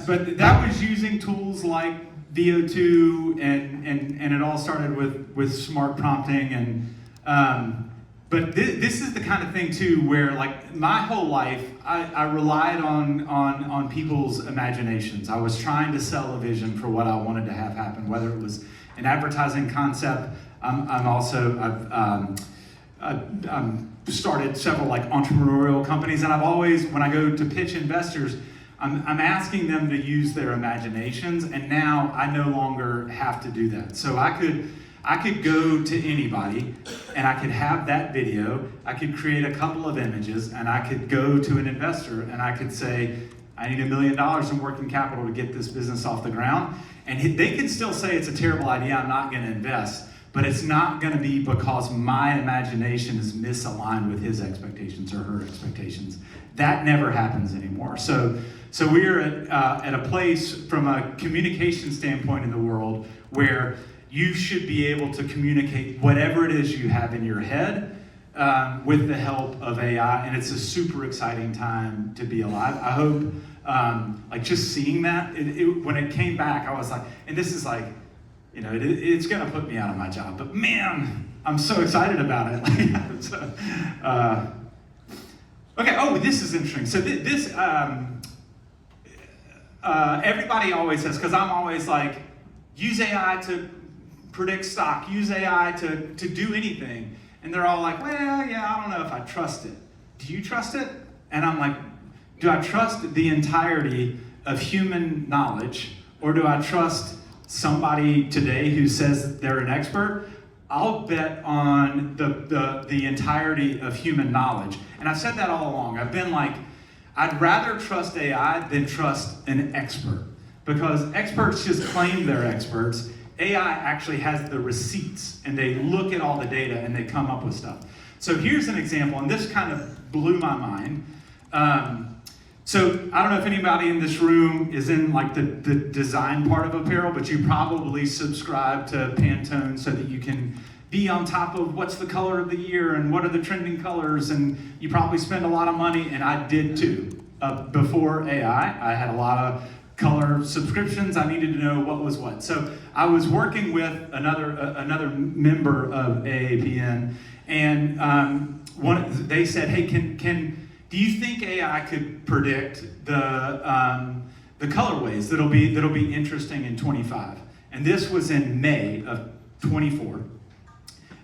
But that was using tools like VO2, and it all started with smart prompting, and but this is the kind of thing too where like my whole life I relied on people's imaginations. I was trying to sell a vision for what I wanted to have happen, whether it was an advertising concept. I've started several like entrepreneurial companies, and I've always, when I go to pitch investors, I'm asking them to use their imaginations, and now I no longer have to do that. So I I could go to anybody and I could have that video, I could create a couple of images, and I could go to an investor and I could say, I need $1 million in working capital to get this business off the ground. And they can still say it's a terrible idea, I'm not going to invest, but it's not going to be because my imagination is misaligned with his expectations or her expectations. That never happens anymore. So we're at a place from a communication standpoint in the world where you should be able to communicate whatever it is you have in your head with the help of AI, and it's a super exciting time to be alive. I hope, like just seeing that, when it came back, I was like, and this is like, you know, it's gonna put me out of my job, but man, I'm so excited about it. Okay, oh, this is interesting. So everybody always says, because I'm always like, use AI to predict stock, use AI to do anything. And they're all like, well, yeah, I don't know if I trust it. Do you trust it? And I'm like, do I trust the entirety of human knowledge, or do I trust somebody today who says they're an expert? I'll bet on the entirety of human knowledge. And I've said that all along. I've been like, I'd rather trust AI than trust an expert, because experts just claim they're experts. AI actually has the receipts, and they look at all the data and they come up with stuff. So here's an example, and this kind of blew my mind. So I don't know if anybody in this room is in like the design part of apparel, but you probably subscribe to Pantone so that you can be on top of what's the color of the year and what are the trending colors, and you probably spend a lot of money, and I did too. Before AI, I had a lot of color subscriptions. I needed to know what was what. So I was working with another member of AAPN, and they said, hey, do you think AI could predict the colorways that'll be interesting in 25? And this was in May of 24.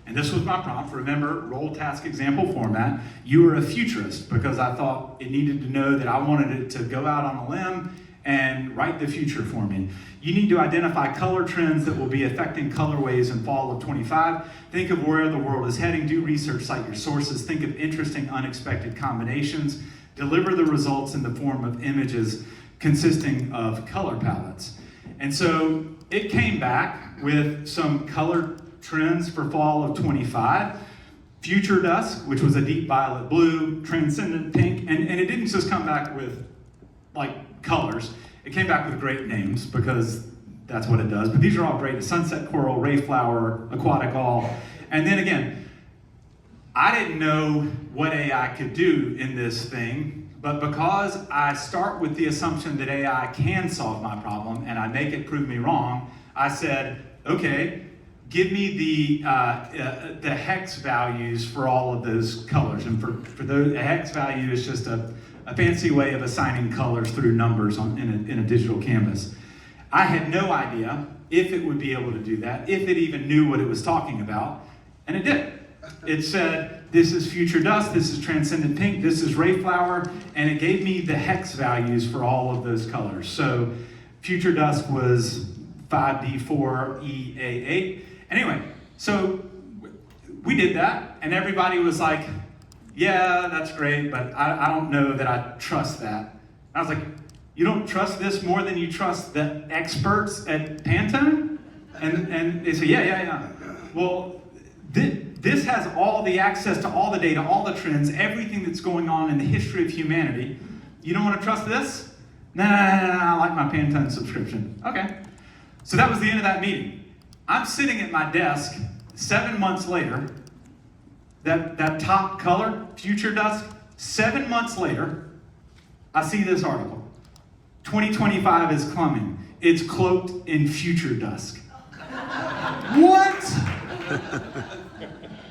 And this was my prompt. Remember, role, task, example format. You were a futurist, because I thought it needed to know that I wanted it to go out on a limb and write the future for me. You need to identify color trends that will be affecting colorways in fall of 25. Think of where the world is heading. Do research, cite your sources. Think of interesting, unexpected combinations. Deliver the results in the form of images consisting of color palettes. And so it came back with some color trends for fall of 25. Future dusk, which was a deep violet blue, transcendent pink, and it didn't just come back with like colors. It came back with great names, because that's what it does. But these are all great: sunset coral, ray flower, aquatic all. And then again, I didn't know what AI could do in this thing, but because I start with the assumption that AI can solve my problem and I make it prove me wrong, I said, okay, give me the hex values for all of those colors. And for those, a hex value is just a fancy way of assigning colors through numbers in a digital canvas. I had no idea if it would be able to do that, if it even knew what it was talking about, and it did. It said, this is future dust, this is transcendent pink, this is ray flower, and it gave me the hex values for all of those colors. So future dust was 5D4EA8. Anyway, so we did that, and everybody was like, yeah, that's great, but I don't know that I trust that. I was like, you don't trust this more than you trust the experts at Pantone? And they say, yeah. Well, this has all the access to all the data, all the trends, everything that's going on in the history of humanity. You don't want to trust this? Nah, I like my Pantone subscription. Okay. So that was the end of that meeting. I'm sitting at my desk 7 months later, that top color, future dusk, 7 months later, I see this article. 2025 is coming. It's cloaked in future dusk. What?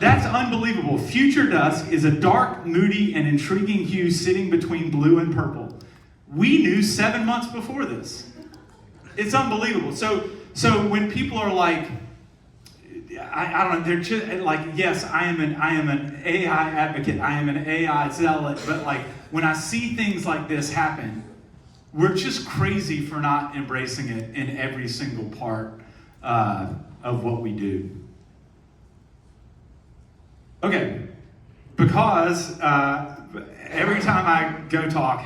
That's unbelievable. Future dusk is a dark, moody, and intriguing hue sitting between blue and purple. We knew 7 months before this. It's unbelievable. So when people are like, I don't know, they're just like, yes, I am an AI advocate, I am an AI zealot, but like when I see things like this happen, we're just crazy for not embracing it in every single part of what we do. Okay, because every time I go talk,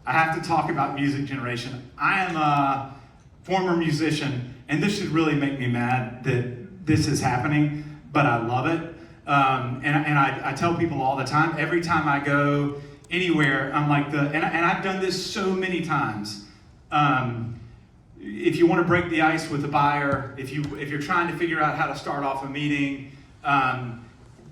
I have to talk about music generation. I am a former musician, and this should really make me mad that this is happening, but I love it. And I tell people all the time, every time I go anywhere, I'm like and I've done this so many times. If you want to break the ice with a buyer, if you're trying to figure out how to start off a meeting,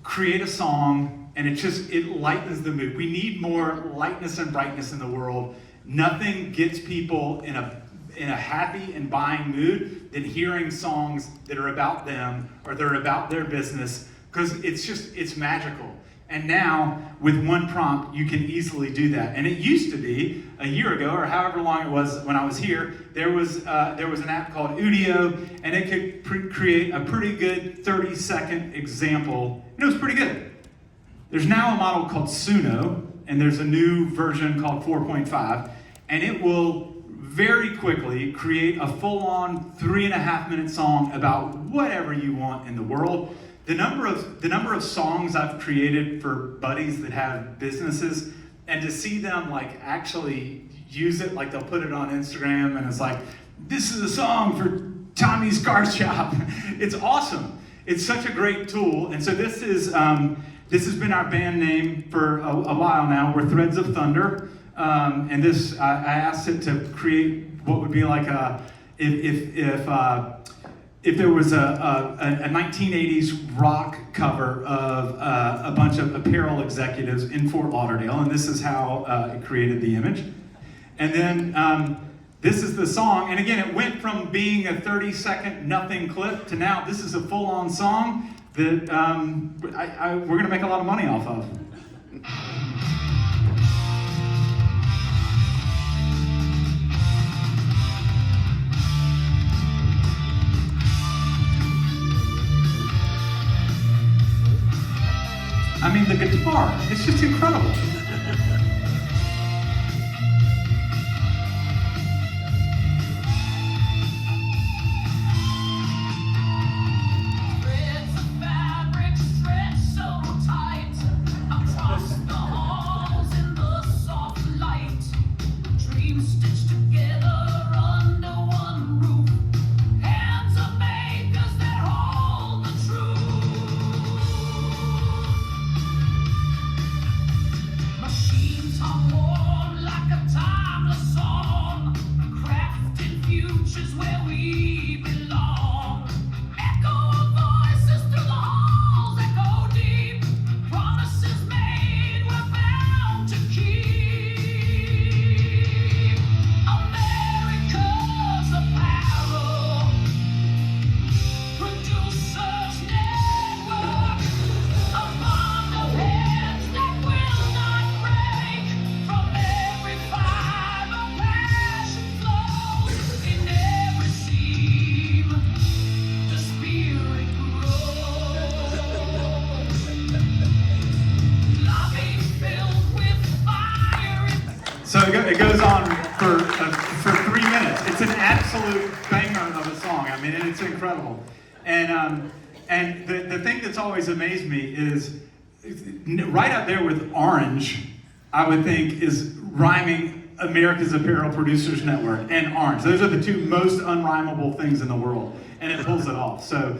create a song, and it lightens the mood. We need more lightness and brightness in the world. Nothing gets people in a happy and buying mood than hearing songs that are about them or they're about their business, because it's magical. And now, with one prompt, you can easily do that. And it used to be, a year ago, or however long it was when I was here, there was an app called Udio, and it could create a pretty good 30-second example, and it was pretty good. There's now a model called Suno, and there's a new version called 4.5, and it will very quickly create a full-on 3.5-minute song about whatever you want in the world. The number of songs I've created for buddies that have businesses, and to see them like actually use it, like they'll put it on Instagram and it's like, this is a song for Tommy's car shop. It's awesome. It's such a great tool. And so this has been our band name for a while now. We're Threads of Thunder. And this, I asked it to create what would be like if there was a 1980s rock cover of a bunch of apparel executives in Fort Lauderdale, and this is how it created the image. And then this is the song, and again, it went from being a 30-second nothing clip to now this is a full-on song that we're gonna make a lot of money off of. I mean, the guitar, it's just incredible. So it goes on for 3 minutes. It's an absolute banger of a song. I mean, it's incredible. And the thing that's always amazed me is right up there with Orange, I would think, is rhyming Americas Apparel Producers Network and Orange. Those are the two most unrhymable things in the world, and it pulls it off. So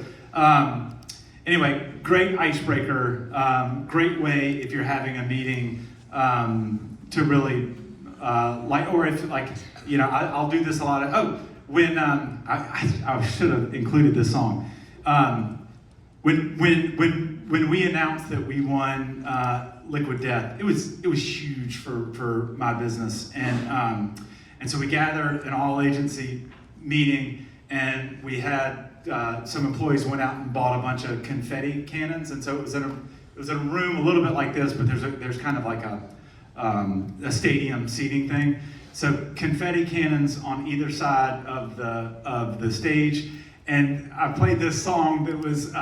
anyway, great icebreaker, great way if you're having a meeting to really or if I'll do this a lot of, when I should have included this song. When we announced that we won Liquid Death, it was huge for my business, and so we gathered an all agency meeting, and we had some employees went out and bought a bunch of confetti cannons, and so it was in a room a little bit like this, but there's kind of like a stadium seating thing. So confetti cannons on either side of the stage, and I played this song that was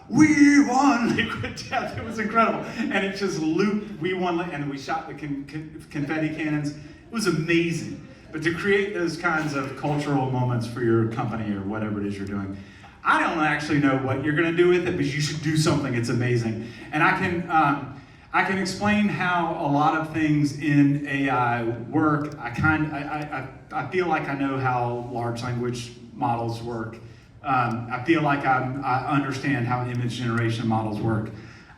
"We Won Liquid Death." It was incredible, and it just looped "We Won," and we shot the confetti cannons. It was amazing. But to create those kinds of cultural moments for your company or whatever it is you're doing, I don't actually know what you're going to do with it, but you should do something. It's amazing. And I can explain how a lot of things in AI work. I feel like I know how large language models work. I feel like I understand how image generation models work.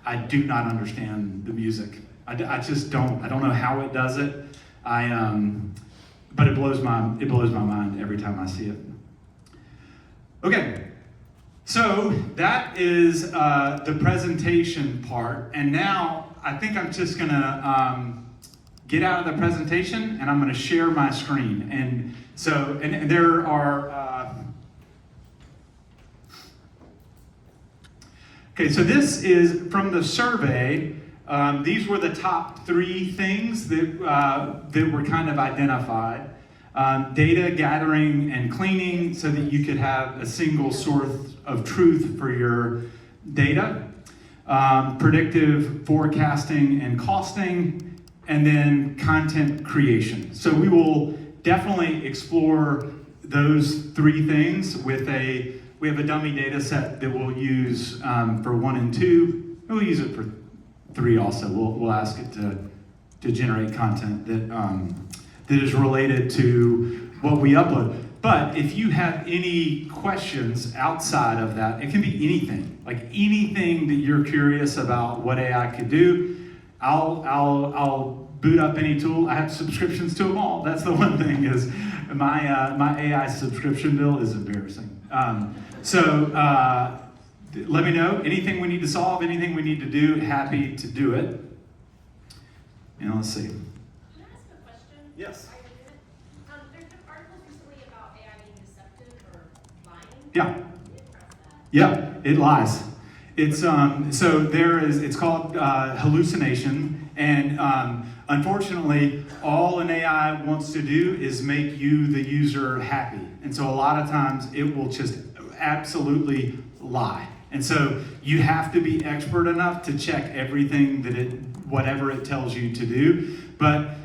I do not understand the music. I just don't. I don't know how it does it. But it blows my mind every time I see it. Okay. So that is the presentation part, and now I think I'm just gonna get out of the presentation and I'm gonna share my screen. And so, and there are, okay, so this is from the survey. These were the top 3 things that were kind of identified. Data gathering and cleaning so that you could have a single source of truth for your data, predictive forecasting and costing, and then content creation. So we will definitely explore those 3 things we have a dummy data set that we'll use for 1 and 2. We'll use it for 3 also. We'll ask it to generate content that is related to what we upload. But if you have any questions outside of that, it can be anything, like anything that you're curious about what AI could do. I'll boot up any tool. I have subscriptions to them all. That's the one thing is my AI subscription bill is embarrassing. So let me know anything we need to solve, anything we need to do. Happy to do it. And let's see. Can I ask a question? Yes. There's been articles recently about AI being deceptive or lying. Yeah. Can you address that? Yeah, it lies. It's so there is. It's called hallucination, and unfortunately, all an AI wants to do is make you, the user, happy. And so a lot of times it will just absolutely lie. And so you have to be expert enough to check everything whatever it tells you to do. But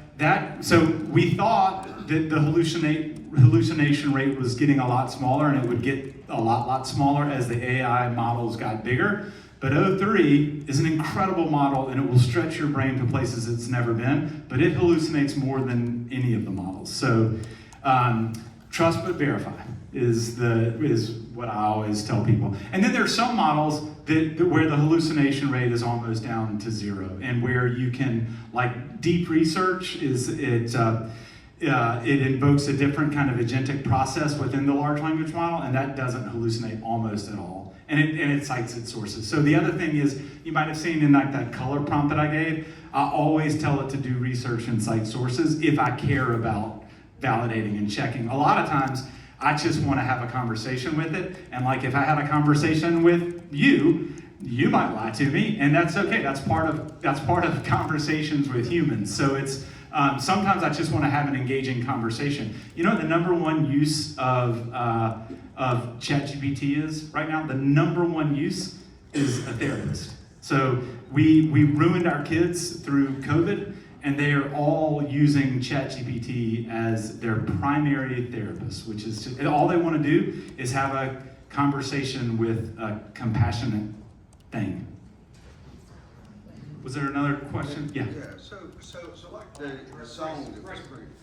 so we thought that the hallucination rate was getting a lot smaller, and it would get a lot smaller as the AI models got bigger. But O3 is an incredible model, and it will stretch your brain to places it's never been, but it hallucinates more than any of the models. So trust but verify is what I always tell people. And then there are some models where the hallucination rate is almost down to 0, and where you can, like deep research it invokes a different kind of agentic process within the large language model, and that doesn't hallucinate almost at all. And it cites its sources. So the other thing is, you might have seen in like that color prompt that I gave, I always tell it to do research and cite sources if I care about validating and checking. A lot of times, I just want to have a conversation with it, and like if I had a conversation with you might lie to me, and that's okay. That's part of conversations with humans. So it's sometimes I just want to have an engaging conversation. You know what the number 1 use of ChatGPT is right now? The number 1 use is a therapist. So we ruined our kids through COVID, and they are all using ChatGPT as their primary therapist, which is all they want to do is have a conversation with a compassionate thing. Was there another question? Yeah. Yeah. So like the song that was created.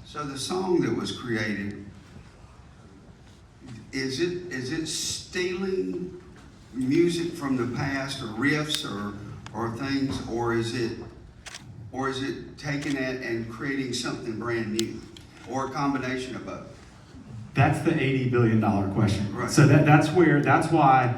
So the song that was created, is it stealing music from the past or riffs or things, or is it taking it and creating something brand new, or a combination of both? That's the $80 billion question. Right. So that's why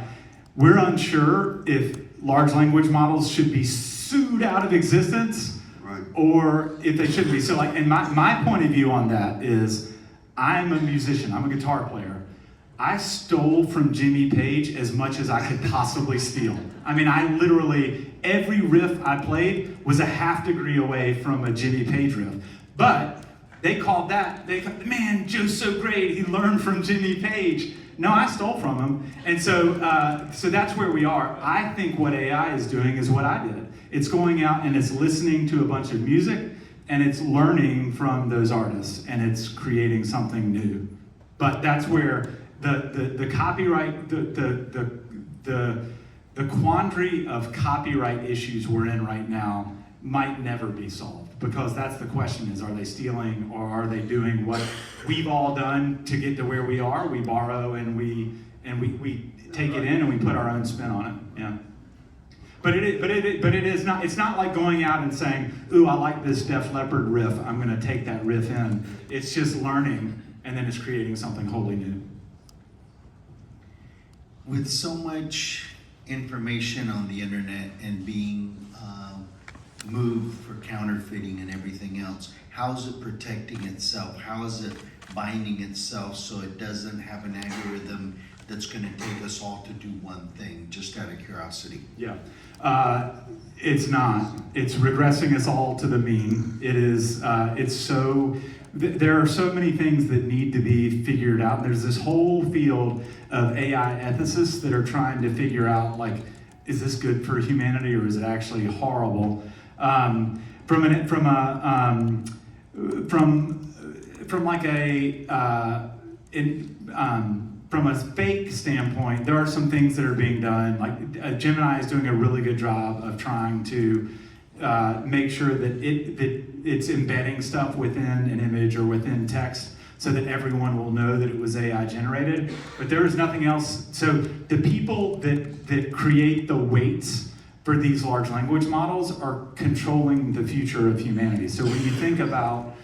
we're unsure if large language models should be sued out of existence, Right. or if they shouldn't be. So like, and my point of view on that is, I'm a musician, I'm a guitar player. I stole from Jimmy Page as much as I could possibly steal. I mean, I literally, every riff I played was a half degree away from a Jimmy Page riff. But they called man, Joe's so great, he learned from Jimmy Page. No, I stole from him. And so that's where we are. I think what AI is doing is what I did. It's going out and it's listening to a bunch of music, and it's learning from those artists, and it's creating something new. But that's where the copyright, the quandary of copyright issues we're in right now might never be solved, because that's the question: is, are they stealing, or are they doing what we've all done to get to where we are? We borrow and we take it in and we put our own spin on it. Yeah. But it is not. It's not like going out and saying, "Ooh, I like this Def Leppard riff. I'm going to take that riff in." It's just learning, and then it's creating something wholly new. With so much information on the internet and being moved for counterfeiting and everything else, how is it protecting itself? How is it binding itself so it doesn't have an algorithm that's going to take us all to do one thing? Just out of curiosity. Yeah. It's not. It's regressing us all to the mean. It is. It's so. There are so many things that need to be figured out. There's this whole field of AI ethicists that are trying to figure out, like, is this good for humanity or is it actually horrible? From a fake standpoint, there are some things that are being done. Like Gemini is doing a really good job of trying to make sure that it's embedding stuff within an image or within text, so that everyone will know that it was AI generated. But there is nothing else. So the people that create the weights for these large language models are controlling the future of humanity. So when you think about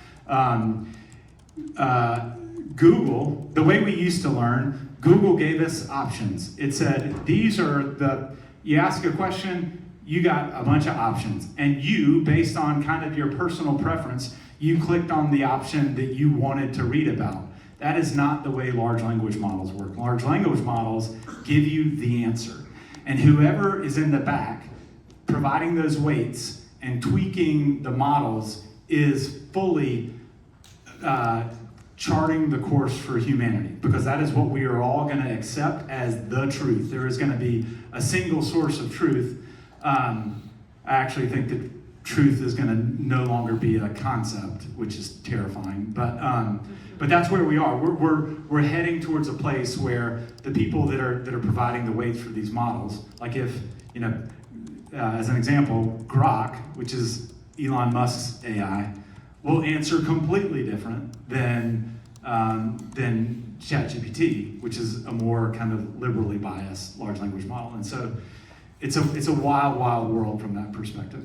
Google, the way we used to learn, Google gave us options. It said, you ask a question, you got a bunch of options. And you, based on kind of your personal preference, you clicked on the option that you wanted to read about. That is not the way large language models work. Large language models give you the answer. And whoever is in the back providing those weights and tweaking the models is fully charting the course for humanity, because that is what we are all going to accept as the truth. There is going to be a single source of truth. I actually think that truth is going to no longer be a concept, which is terrifying. But that's where we are. We're heading towards a place where the people that are providing the weights for these models, like if, as an example, Grok, which is Elon Musk's AI, will answer completely different than ChatGPT, which is a more kind of liberally biased large language model. And so it's a wild, wild world from that perspective.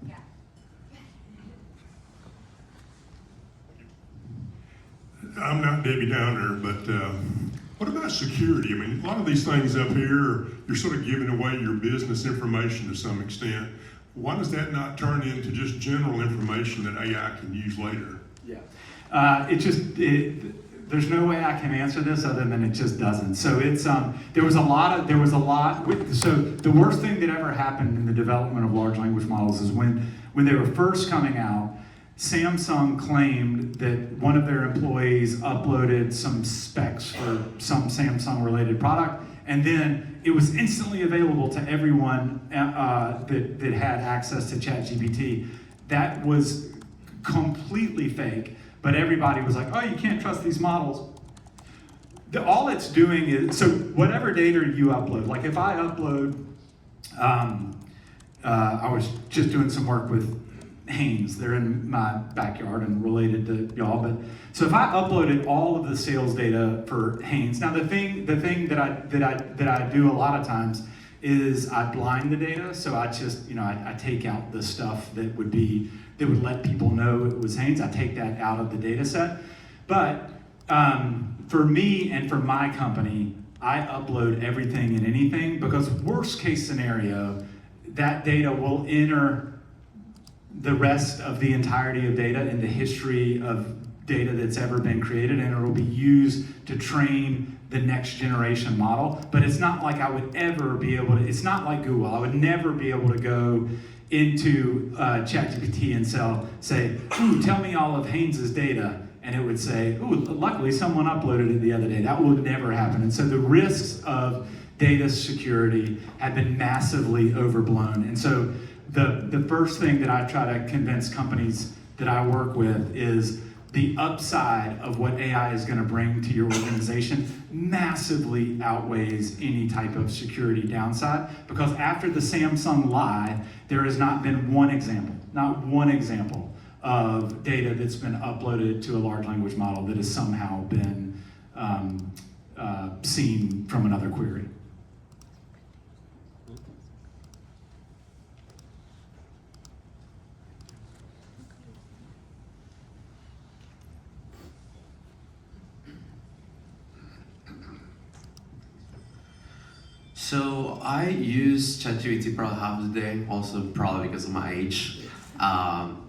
Yeah. I'm not Debbie Downer, but what about security? I mean, a lot of these things up here, you're sort of giving away your business information to some extent. Why does that not turn into just general information that AI can use later? Yeah, there's no way I can answer this other than it just doesn't. So it's there was a lot. So the worst thing that ever happened in the development of large language models is when they were first coming out, Samsung claimed that one of their employees uploaded some specs for some Samsung related product, and then it was instantly available to everyone that had access to ChatGPT. That was completely fake, but everybody was like, oh, you can't trust these models. All it's doing is, so whatever data you upload, like if I upload, I was just doing some work with Hanes. They're in my backyard and related to y'all. But so if I uploaded all of the sales data for Hanes, now the thing that I do a lot of times is I blind the data. So I just I take out the stuff that would let people know it was Hanes. I take that out of the data set. But for me and for my company, I upload everything and anything, because worst case scenario, that data will enter the rest of the entirety of data in the history of data that's ever been created, and it will be used to train the next generation model. But it's not like I would ever be able to, it's not like Google. I would never be able to go into ChatGPT and say, ooh, tell me all of Haynes's data. And it would say, ooh, luckily someone uploaded it the other day. That would never happen. And so the risks of data security have been massively overblown. And so the first thing that I try to convince companies that I work with is the upside of what AI is going to bring to your organization massively outweighs any type of security downside, because after the Samsung lie, there has not been not one example of data that's been uploaded to a large language model that has somehow been seen from another query. So I use ChatGPT probably half the day, also probably because of my age.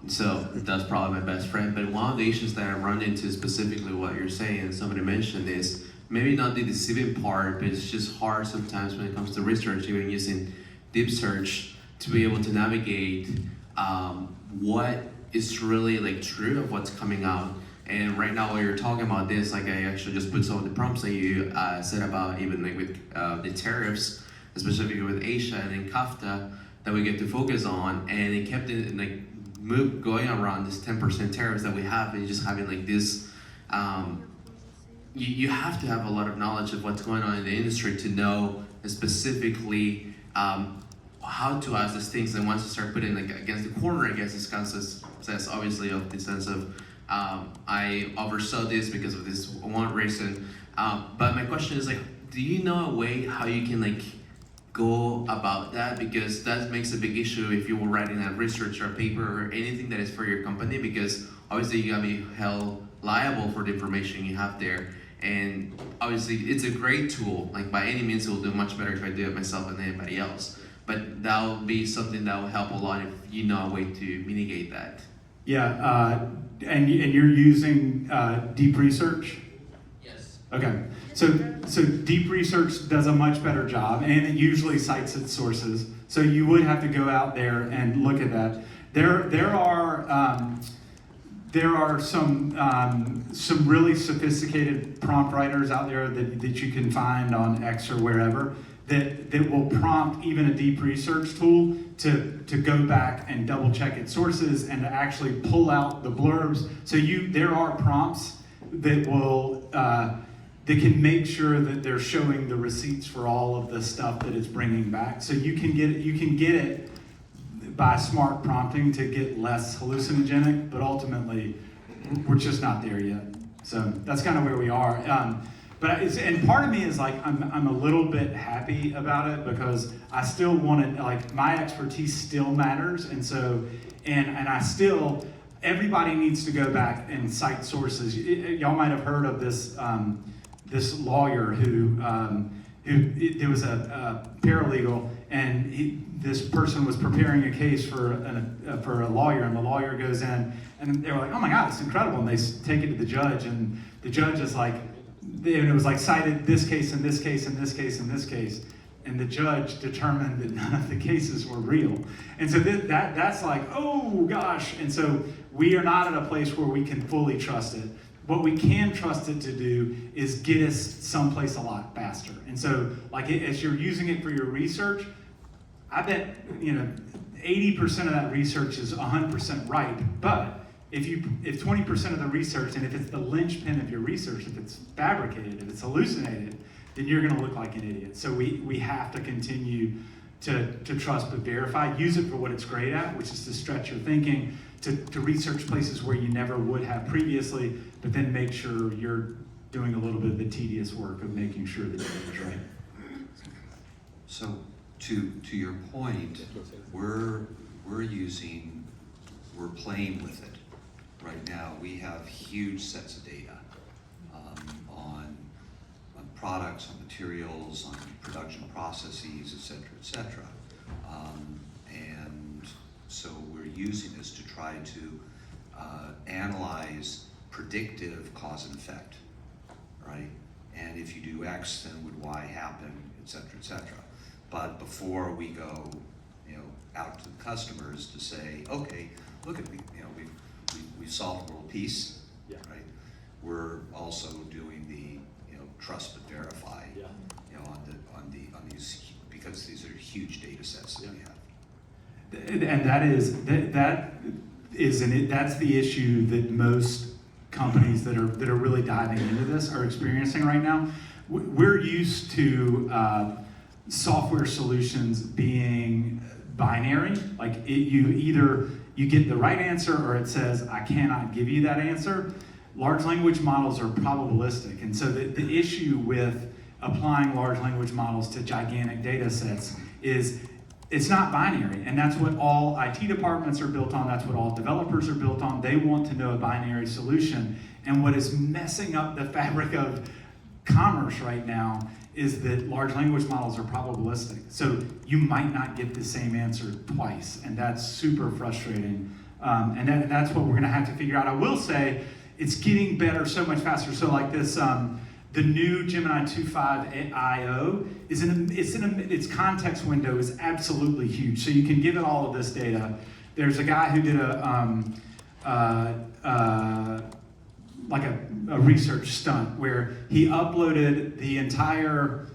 So that's probably my best friend. But one of the issues that I run into, specifically what you're saying, and somebody mentioned, is maybe not the deceiving part, but it's just hard sometimes when it comes to research, even using deep search, to be able to navigate what is really like true of what's coming out. And right now, while you're talking about this, like I actually just put some of the prompts that you said about, even like with the tariffs, specifically with Asia and then CAFTA, that we get to focus on, and it kept it like going around this 10% tariffs that we have, and just having like this. You have to have a lot of knowledge of what's going on in the industry to know specifically how to ask these things. And once you start putting like against the corner, I guess this concept says obviously of the sense of I oversaw this because of this one reason. But my question is like, do you know a way how you can like go about that? Because that makes a big issue if you were writing a research or a paper or anything that is for your company, because obviously you gotta be held liable for the information you have there. And obviously it's a great tool, like by any means it will do much better if I do it myself than anybody else. But that'll be something that will help a lot if you know a way to mitigate that. Yeah, and you're using deep research? Yes. Okay, so deep research does a much better job, and it usually cites its sources. So you would have to go out there and look at that. There are some really sophisticated prompt writers out there that you can find on X or wherever that will prompt even a deep research tool to go back and double check its sources and to actually pull out the blurbs. So there are prompts that will that can make sure that they're showing the receipts for all of the stuff that it's bringing back. So you can get it by smart prompting to get less hallucinogenic, but ultimately we're just not there yet. So that's kind of where we are. And part of me is like, I'm a little bit happy about it, because I still want to, like, my expertise still matters. And so, and I still, everybody needs to go back and cite sources. Y'all might have heard of this, this lawyer who there was a paralegal, and this person was preparing a case for a lawyer, and the lawyer goes in, and they were like, oh my God, it's incredible. And they take it to the judge, and the judge is like, and it was like cited this case and this case and this case and this case, and the judge determined that none of the cases were real. And so that's like, oh gosh. And so we are not at a place where we can fully trust it. What we can trust it to do is get us someplace a lot faster. And so, like, as you're using it for your research, I bet 80% of that research is 100% right. But if 20% of the research, and if it's the linchpin of your research, if it's fabricated, if it's hallucinated, then you're going to look like an idiot. So we have to continue to trust but verify. Use it for what it's great at, which is to stretch your thinking, to research places where you never would have previously, but then make sure you're doing a little bit of the tedious work of making sure that it's right. So to your point, we're playing with it. Right now, we have huge sets of data on products, on materials, on production processes, et cetera, and so we're using this to try to analyze predictive cause and effect, right? And if you do X, then would Y happen, et cetera, But before we go, out to the customers to say, okay, look at me, we've solved world peace, Yeah. right? We're also doing the trust but verify, on these, because these are huge data sets that we have. And that's the issue that most companies that are really diving into this are experiencing right now. We're used to software solutions being binary, like you get the right answer or it says I cannot give you that answer. Large language models are probabilistic, and so the issue with applying large language models to gigantic data sets is it's not binary, and that's what all IT departments are built on, that's what all developers are built on. They want to know a binary solution, and what is messing up the fabric of commerce right now is that large language models are probabilistic. So you might not get the same answer twice, and that's super frustrating. And that's what we're gonna have to figure out. I will say, it's getting better so much faster. So like this, the new Gemini 2.5 IO its context window is absolutely huge. So you can give it all of this data. There's a guy who did a research stunt where he uploaded the entire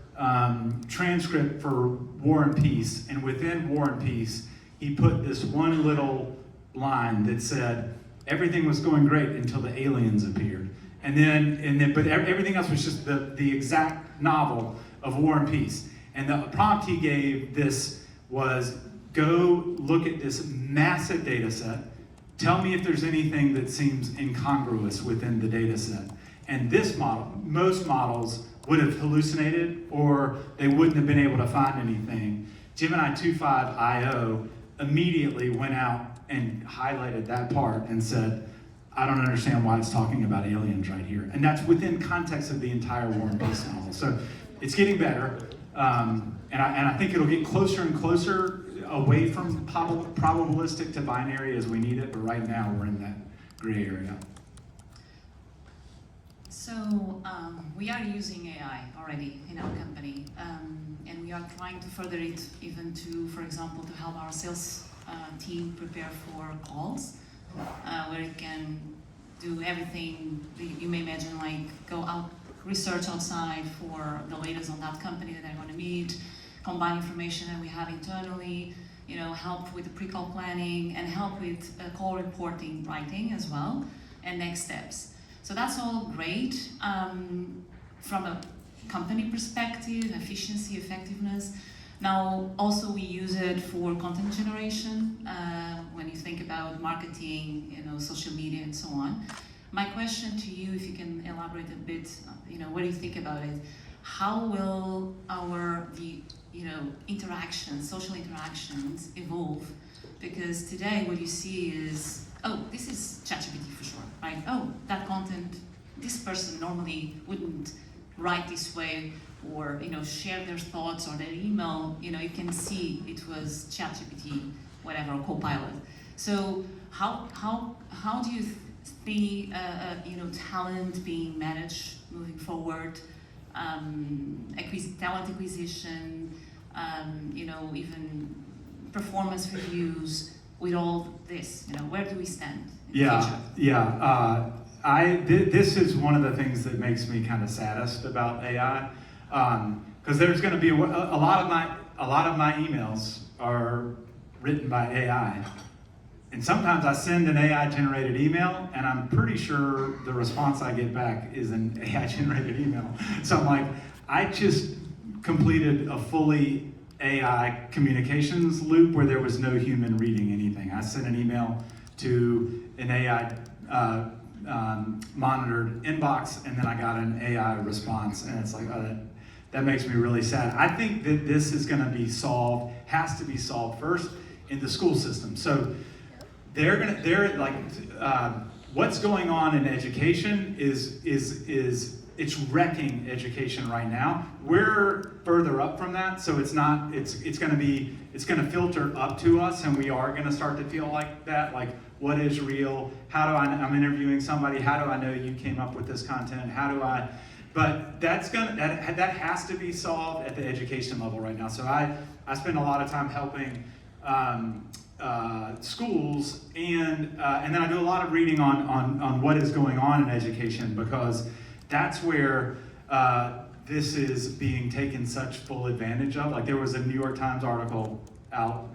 transcript for War and Peace, and within War and Peace, he put this one little line that said, everything was going great until the aliens appeared. But everything else was just the exact novel of War and Peace. And the prompt he gave this was, go look at this massive data set, tell me if there's anything that seems incongruous within the data set. And this model, most models would have hallucinated or they wouldn't have been able to find anything. Gemini 2.5 IO immediately went out and highlighted that part and said, I don't understand why it's talking about aliens right here. And that's within context of the entire War and Peace novel. So it's getting better. And I think it'll get closer and closer away from probabilistic to binary as we need it. But right now we're in that gray area. So we are using AI already in our company. And we are trying to further it even to, for example, to help our sales team prepare for calls, where it can do everything you may imagine, like go out, research outside for the latest on that company that they're going to meet, combine information that we have internally, help with the pre-call planning, and help with call reporting writing as well, and next steps. So that's all great from a company perspective, efficiency, effectiveness. Now, also we use it for content generation, when you think about marketing, social media and so on. My question to you, if you can elaborate a bit, what do you think about it? How will social interactions evolve? Because today what you see is, oh, this is ChatGPT for sure, right? Oh, that content, this person normally wouldn't write this way, or share their thoughts or their email. You can see it was ChatGPT, whatever, or Copilot. So how do you see talent being managed moving forward? Talent acquisition, even performance reviews. With all this, where do we stand in the future? This is one of the things that makes me kind of saddest about AI, because there's going to be a lot of my emails are written by AI, and sometimes I send an AI generated email, and I'm pretty sure the response I get back is an AI generated email. So I'm like, I just completed a fully AI communications loop where there was no human reading anything. I sent an email to an AI monitored inbox, and then I got an AI response, and it's like, oh, that makes me really sad. I think that this is going to be solved, has to be solved first in the school system. So what's going on in education is it's wrecking education right now. We're further up from that, so it's going to filter up to us, and we are going to start to feel like that, like what is real? I'm interviewing somebody, how do I know you came up with this content? But that has to be solved at the education level right now. So I spend a lot of time helping schools, and then I do a lot of reading on what is going on in education, because that's where this is being taken such full advantage of. Like there was a New York Times article out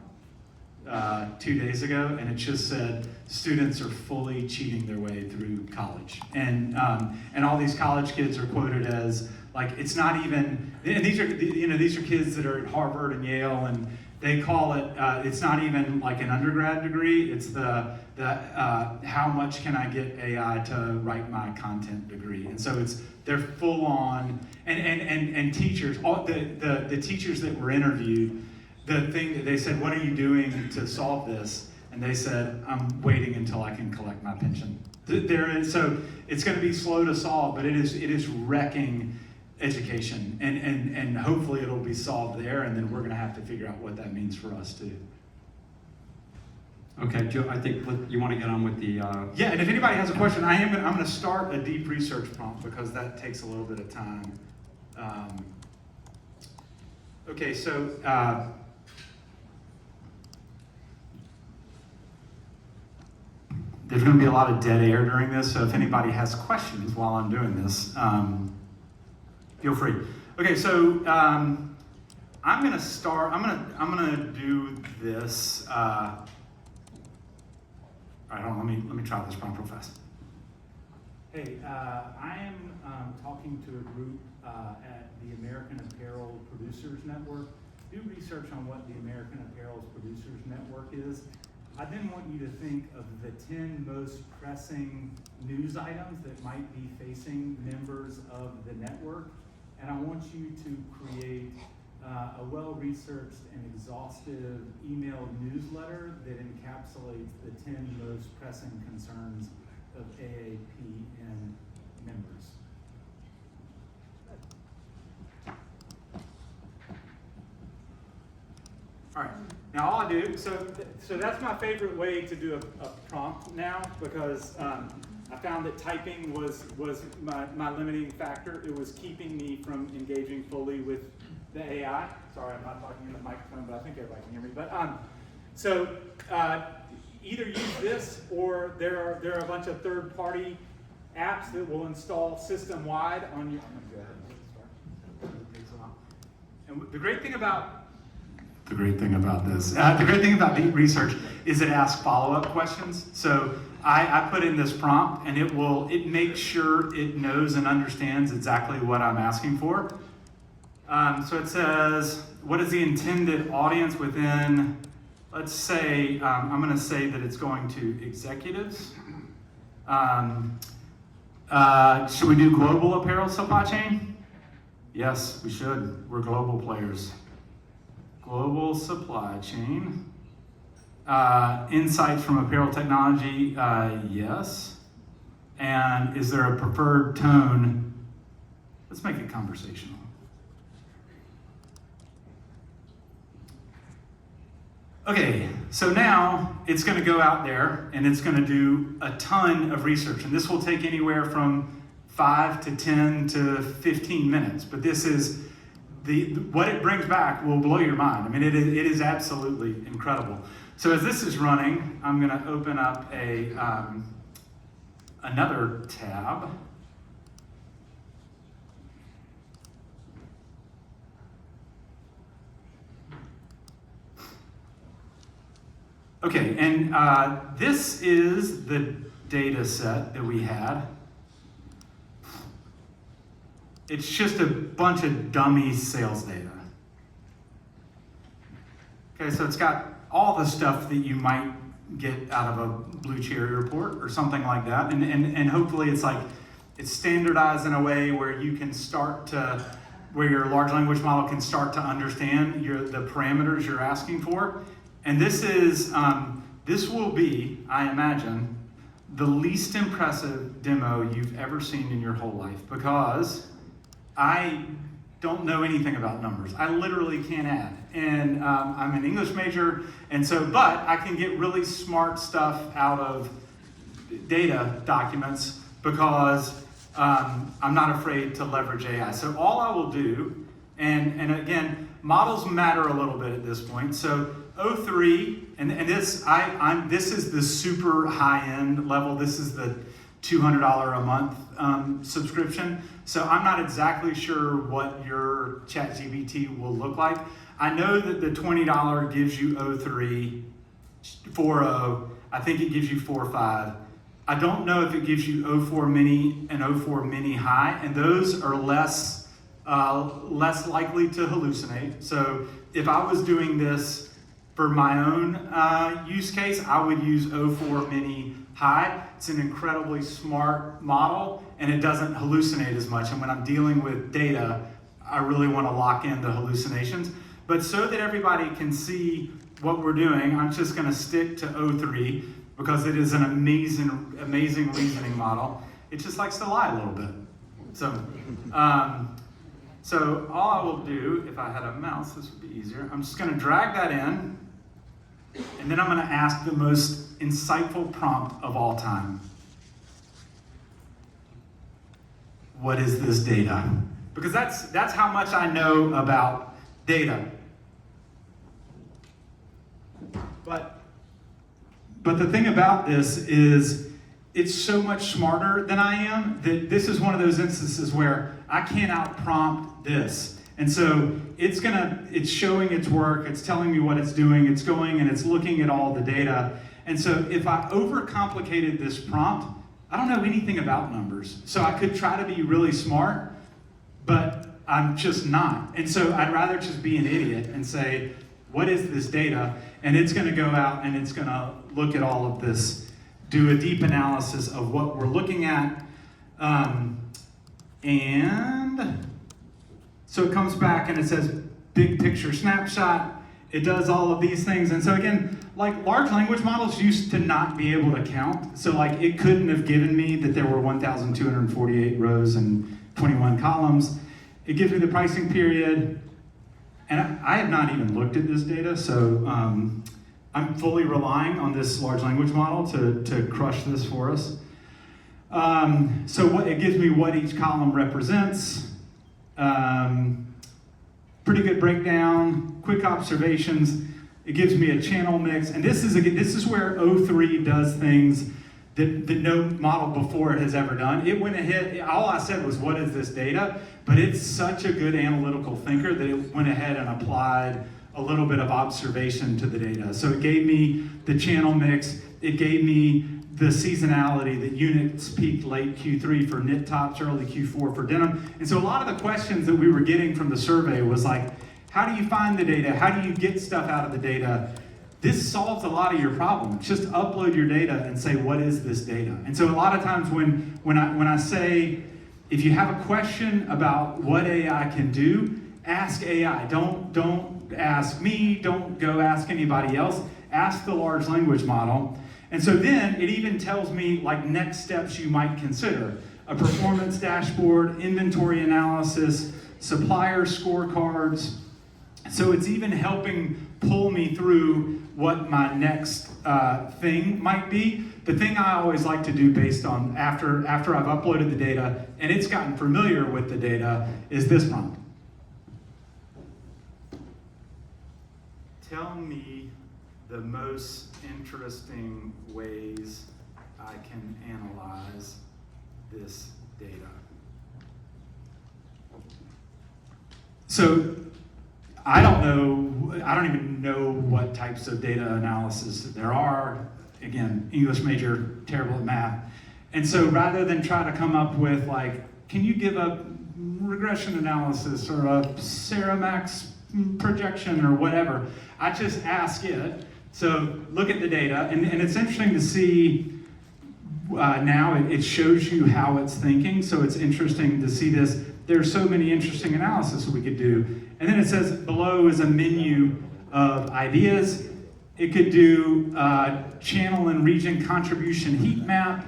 2 days ago, and it just said students are fully cheating their way through college, and all these college kids are quoted as like it's not even. And these are kids that are at Harvard and Yale, and they call it. It's not even like an undergrad degree. It's the how much can I get AI to write my content degree, and so they're full on and teachers. All the teachers that were interviewed. The thing that they said, what are you doing to solve this? And they said, I'm waiting until I can collect my pension. So it's going to be slow to solve, but it is wrecking education, and hopefully it'll be solved there, and then we're going to have to figure out what that means for us too. Okay, Joe, I think you want to get on with the... Yeah, and if anybody has a question, I'm going to start a deep research prompt because that takes a little bit of time. Okay, so... There's going to be a lot of dead air during this, so if anybody has questions while I'm doing this, feel free. Okay, so I'm going to start. I'm going to do this. All right, hold on. Let me try this prompt real fast. Hey, I am talking to a group at the American Apparel Producers Network. Do research on what the American Apparel Producers Network is. I then want you to think of the 10 most pressing news items that might be facing members of the network, and I want you to create a well-researched and exhaustive email newsletter that encapsulates the 10 most pressing concerns of AAPN members. All right. Now all I do, so that's my favorite way to do a prompt now, because I found that typing was my limiting factor. It was keeping me from engaging fully with the AI. Sorry, I'm not talking in the microphone, but I think everybody can hear me. But so either use this, or there are a bunch of third-party apps that will install system-wide on your. I'm gonna go ahead and start. And the great thing about deep research is it asks follow-up questions. So I put in this prompt, and it makes sure it knows and understands exactly what I'm asking for. So it says, what is the intended audience within, let's say, I'm going to say that it's going to executives. Should we do global apparel supply chain? Yes, we should. We're global players. Global supply chain. Insights from apparel technology, yes. And is there a preferred tone? Let's make it conversational. Okay, so now it's going to go out there and it's going to do a ton of research. And this will take anywhere from 5 to 10 to 15 minutes. But this is what it brings back will blow your mind. I mean, it is absolutely incredible. So as this is running, I'm going to open up another tab. Okay, and this is the data set that we had. It's just a bunch of dummy sales data. Okay, so it's got all the stuff that you might get out of a Blue Cherry report or something like that, and hopefully it's standardized in a way where you can where your large language model can start to understand the parameters you're asking for. And this will be, I imagine, the least impressive demo you've ever seen in your whole life, because I don't know anything about numbers. I literally can't add. And I'm an English major, but I can get really smart stuff out of data documents because I'm not afraid to leverage AI. So all I will do, and again, models matter a little bit at this point. So 03, and this is the super high-end level. This is the $200 a month subscription. So I'm not exactly sure what your ChatGPT will look like. I know that the $20 gives you 03 4.0. I think it gives you 4.5. I don't know if it gives you 0.4 mini and 0.4 mini high, and those are less likely to hallucinate. So if I was doing this for my own use case, I would use 0.4 mini high. It's an incredibly smart model, and it doesn't hallucinate as much. And when I'm dealing with data, I really want to lock in the hallucinations. But so that everybody can see what we're doing, I'm just going to stick to 0.3 because it is an amazing reasoning model. It just likes to lie a little bit. So all I will do, if I had a mouse, this would be easier. I'm just going to drag that in, and then I'm going to ask the most insightful prompt of all time. What is this data? Because that's how much I know about data. But the thing about this is it's so much smarter than I am that this is one of those instances where I can't out-prompt this. And so it's showing its work, it's telling me what it's doing, it's going and it's looking at all the data. And so if I overcomplicated this prompt, I don't know anything about numbers. So I could try to be really smart, but I'm just not. And so I'd rather just be an idiot and say, what is this data? And it's going to go out and it's going to look at all of this, do a deep analysis of what we're looking at. And so it comes back and it says big picture snapshot. It does all of these things. And so again, like large language models used to not be able to count. So like it couldn't have given me that there were 1,248 rows and 21 columns. It gives me the pricing period. And I have not even looked at this data, so I'm fully relying on this large language model to crush this for us. So it gives me what each column represents. Pretty good breakdown, quick observations. It gives me a channel mix, and this is where O3 does things that no model before it has ever done. It went ahead, all I said was, what is this data? But it's such a good analytical thinker that it went ahead and applied a little bit of observation to the data. So it gave me the channel mix, it gave me the seasonality, that units peaked late Q3 for knit tops, early Q4 for denim. And so a lot of the questions that we were getting from the survey was like, how do you find the data? How do you get stuff out of the data? This solves a lot of your problems. Just upload your data and say, what is this data? And so a lot of times when I say, if you have a question about what AI can do, ask AI. Don't ask me, don't go ask anybody else. Ask the large language model. And so then it even tells me like next steps you might consider. A performance dashboard, inventory analysis, supplier scorecards. So it's even helping pull me through what my next thing might be. The thing I always like to do based on after I've uploaded the data and it's gotten familiar with the data is this prompt. Tell me the most interesting ways I can analyze this data. So I don't even know what types of data analysis there are. Again, English major, terrible at math. And so rather than try to come up with like, can you give a regression analysis or a Ceramax projection or whatever, I just ask it. So look at the data, and it's interesting to see now it shows you how it's thinking, so it's interesting to see this. There's so many interesting analysis we could do. And then it says below is a menu of ideas. It could do channel and region contribution heat map.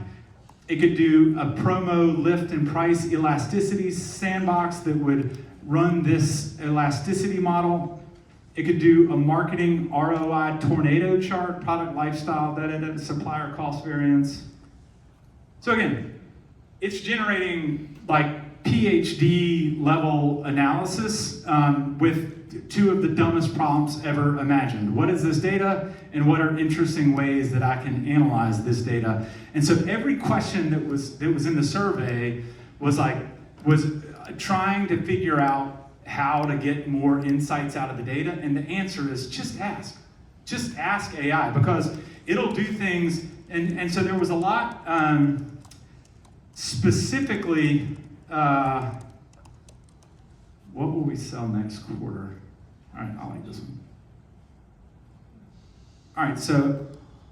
It could do a promo lift and price elasticity sandbox that would run this elasticity model. It could do a marketing ROI tornado chart, product lifestyle, that supplier cost variance. So again, it's generating like PhD level analysis with two of the dumbest prompts ever imagined. What is this data, and what are interesting ways that I can analyze this data? And so every question that was in the survey was trying to figure out how to get more insights out of the data, and the answer is just ask. just ask AI, because it'll do things, and so there was a lot, specifically, what will we sell next quarter? All right, I'll like this one. All right, so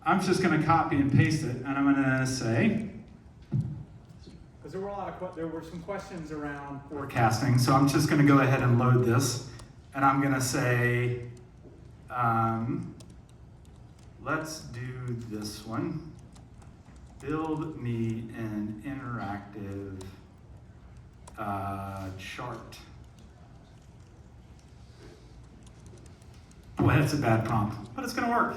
I'm just going to copy and paste it, and I'm going to say, because there were some questions around forecasting, so I'm just going to go ahead and load this, and I'm going to say, let's do this one. Build me an interactive chart. Boy, that's a bad prompt, but it's going to work.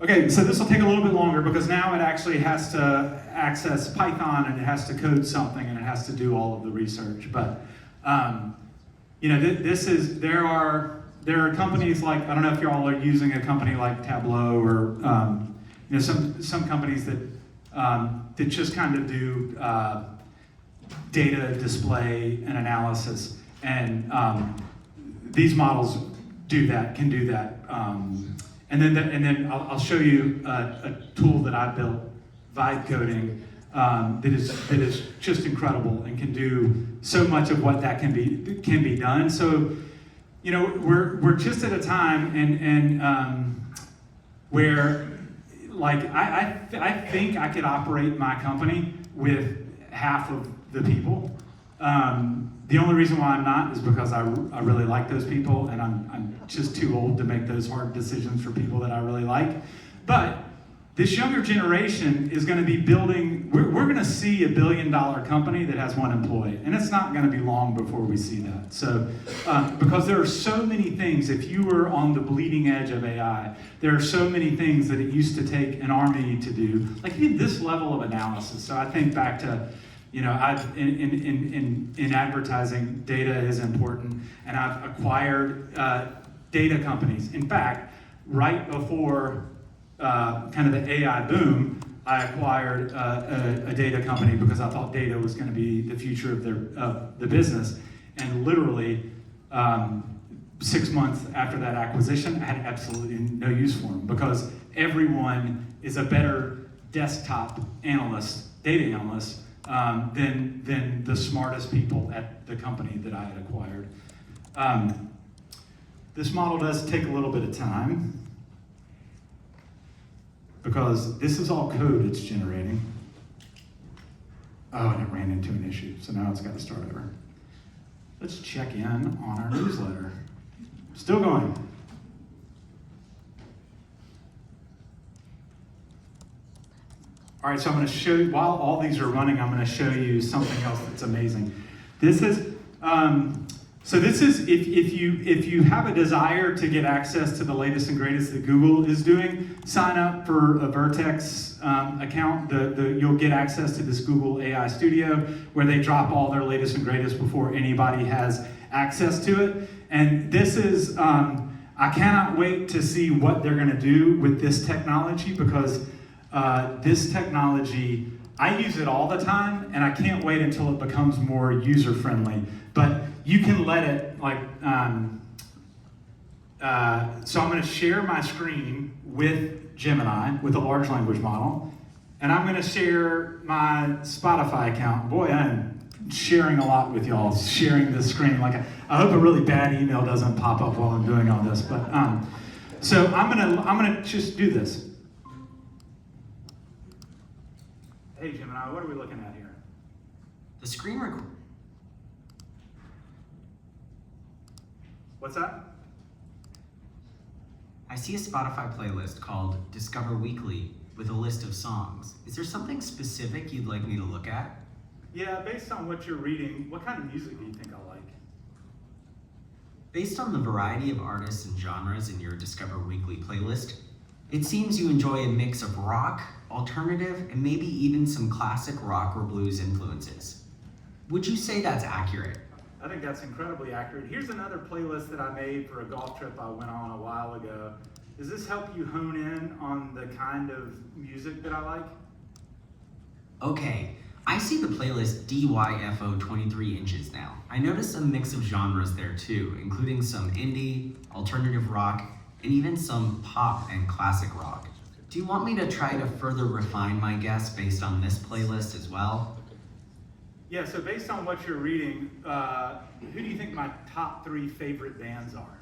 Okay, so this will take a little bit longer because now it actually has to access Python and it has to code something and it has to do all of the research. But you know, there are companies like, I don't know if you all are using a company like Tableau or you know, some companies that just kind of do data display and analysis, and these models can do that. And then I'll show you a tool that I built, vibe coding, that is just incredible and can do so much of what that can be done. So, you know, we're just at a time and where, like, I think I could operate my company with half of the people. The only reason why I'm not is because I really like those people, and I'm just too old to make those hard decisions for people that I really like. But this younger generation is going to be building, we're going to see $1 billion company that has one employee, and it's not going to be long before we see that. So, because there are so many things, if you were on the bleeding edge of AI, there are so many things that it used to take an army to do, like even this level of analysis. So I think back to, you know, in advertising, data is important, and I've acquired data companies. In fact, right before kind of the AI boom, I acquired a data company because I thought data was going to be the future of the business. And literally 6 months after that acquisition, I had absolutely no use for them because everyone is a better desktop analyst, data analyst, than the smartest people at the company that I had acquired. This model does take a little bit of time because this is all code it's generating. Oh, and it ran into an issue, so now it's got to start over. Let's check in on our newsletter. Still going. All right, so I'm going to show you, while all these are running, I'm going to show you something else that's amazing. This is, if you have a desire to get access to the latest and greatest that Google is doing, sign up for a Vertex account. You'll get access to this Google AI Studio where they drop all their latest and greatest before anybody has access to it. And this is, I cannot wait to see what they're going to do with this technology because this technology, I use it all the time, and I can't wait until it becomes more user-friendly. But you can let it, like, so I'm going to share my screen with Gemini, with a large language model, and I'm going to share my Spotify account. Boy, I'm sharing a lot with y'all, sharing this screen. Like, I hope a really bad email doesn't pop up while I'm doing all this. But so I'm gonna just do this. Hey Gemini, what are we looking at here? The screen record. What's that? I see a Spotify playlist called Discover Weekly with a list of songs. Is there something specific you'd like me to look at? Yeah, based on what you're reading, what kind of music do you think I like? Based on the variety of artists and genres in your Discover Weekly playlist, it seems you enjoy a mix of rock, alternative, and maybe even some classic rock or blues influences. Would you say that's accurate? I think that's incredibly accurate. Here's another playlist that I made for a golf trip I went on a while ago. Does this help you hone in on the kind of music that I like? Okay, I see the playlist DYFO 23 inches now. I noticed a mix of genres there too, including some indie, alternative rock, and even some pop and classic rock. Do you want me to try to further refine my guess based on this playlist as well? Yeah, so based on what you're reading, who do you think my top 3 favorite bands are?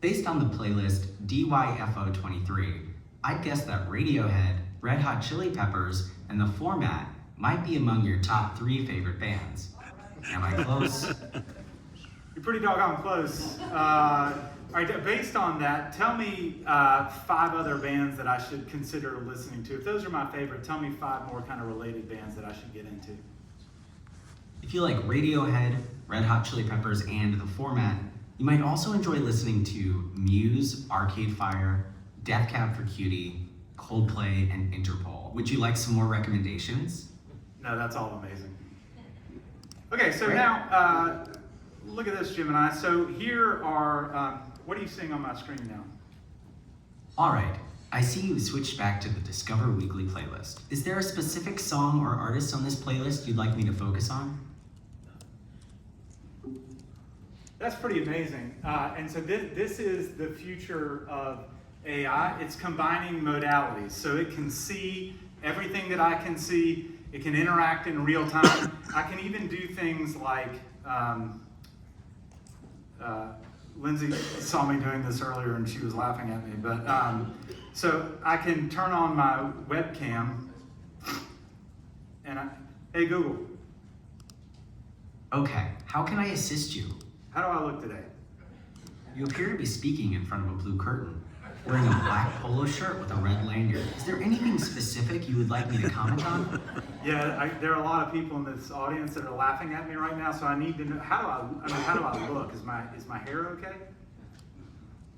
Based on the playlist DYFO 23, I'd guess that Radiohead, Red Hot Chili Peppers, and The Format might be among your top 3 favorite bands. Am I close? You're pretty doggone close. All right, based on that, tell me 5 other bands that I should consider listening to. If those are my favorite, tell me 5 more kind of related bands that I should get into. If you like Radiohead, Red Hot Chili Peppers, and The Format, you might also enjoy listening to Muse, Arcade Fire, Death Cab for Cutie, Coldplay, and Interpol. Would you like some more recommendations? No, that's all amazing. Okay, so Great. now, look at this, Gemini. So here are, what are you seeing on my screen now? All right, I see you switched back to the Discover Weekly playlist. Is there a specific song or artist on this playlist you'd like me to focus on? That's pretty amazing. And so this is the future of AI. It's combining modalities. So it can see everything that I can see. It can interact in real time. I can even do things like, Lindsay saw me doing this earlier and she was laughing at me. But so I can turn on my webcam and hey Google, Okay, how can I assist you? how do I look today? You appear to be speaking in front of a blue curtain, wearing a black polo shirt with a red lanyard. Is there anything specific you would like me to comment on? Yeah, there are a lot of people in this audience that are laughing at me right now, so I need to know how do I look? Is my hair okay?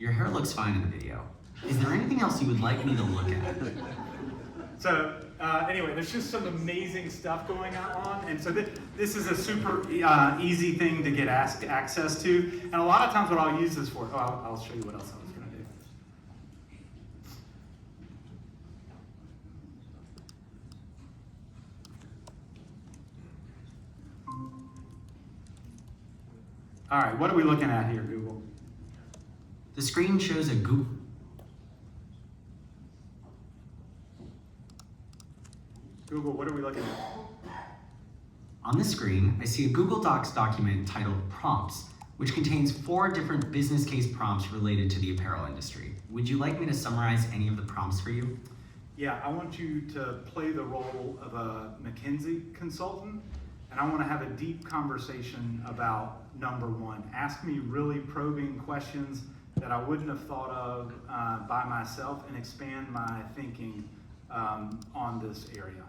Your hair looks fine in the video. Is there anything else you would like me to look at? So anyway, there's just some amazing stuff going on, and so this is a super easy thing to get access to, and a lot of times what I'll use this for. Oh, I'll show you what else I was going to do. All right, what are we looking at here, Google? The screen shows a Google. Google, what are we looking at? On the screen, I see a Google Docs document titled Prompts, which contains 4 different business case prompts related to the apparel industry. Would you like me to summarize any of the prompts for you? Yeah, I want you to play the role of a McKinsey consultant, and I want to have a deep conversation about number 1. Ask me really probing questions that I wouldn't have thought of by myself and expand my thinking on this area.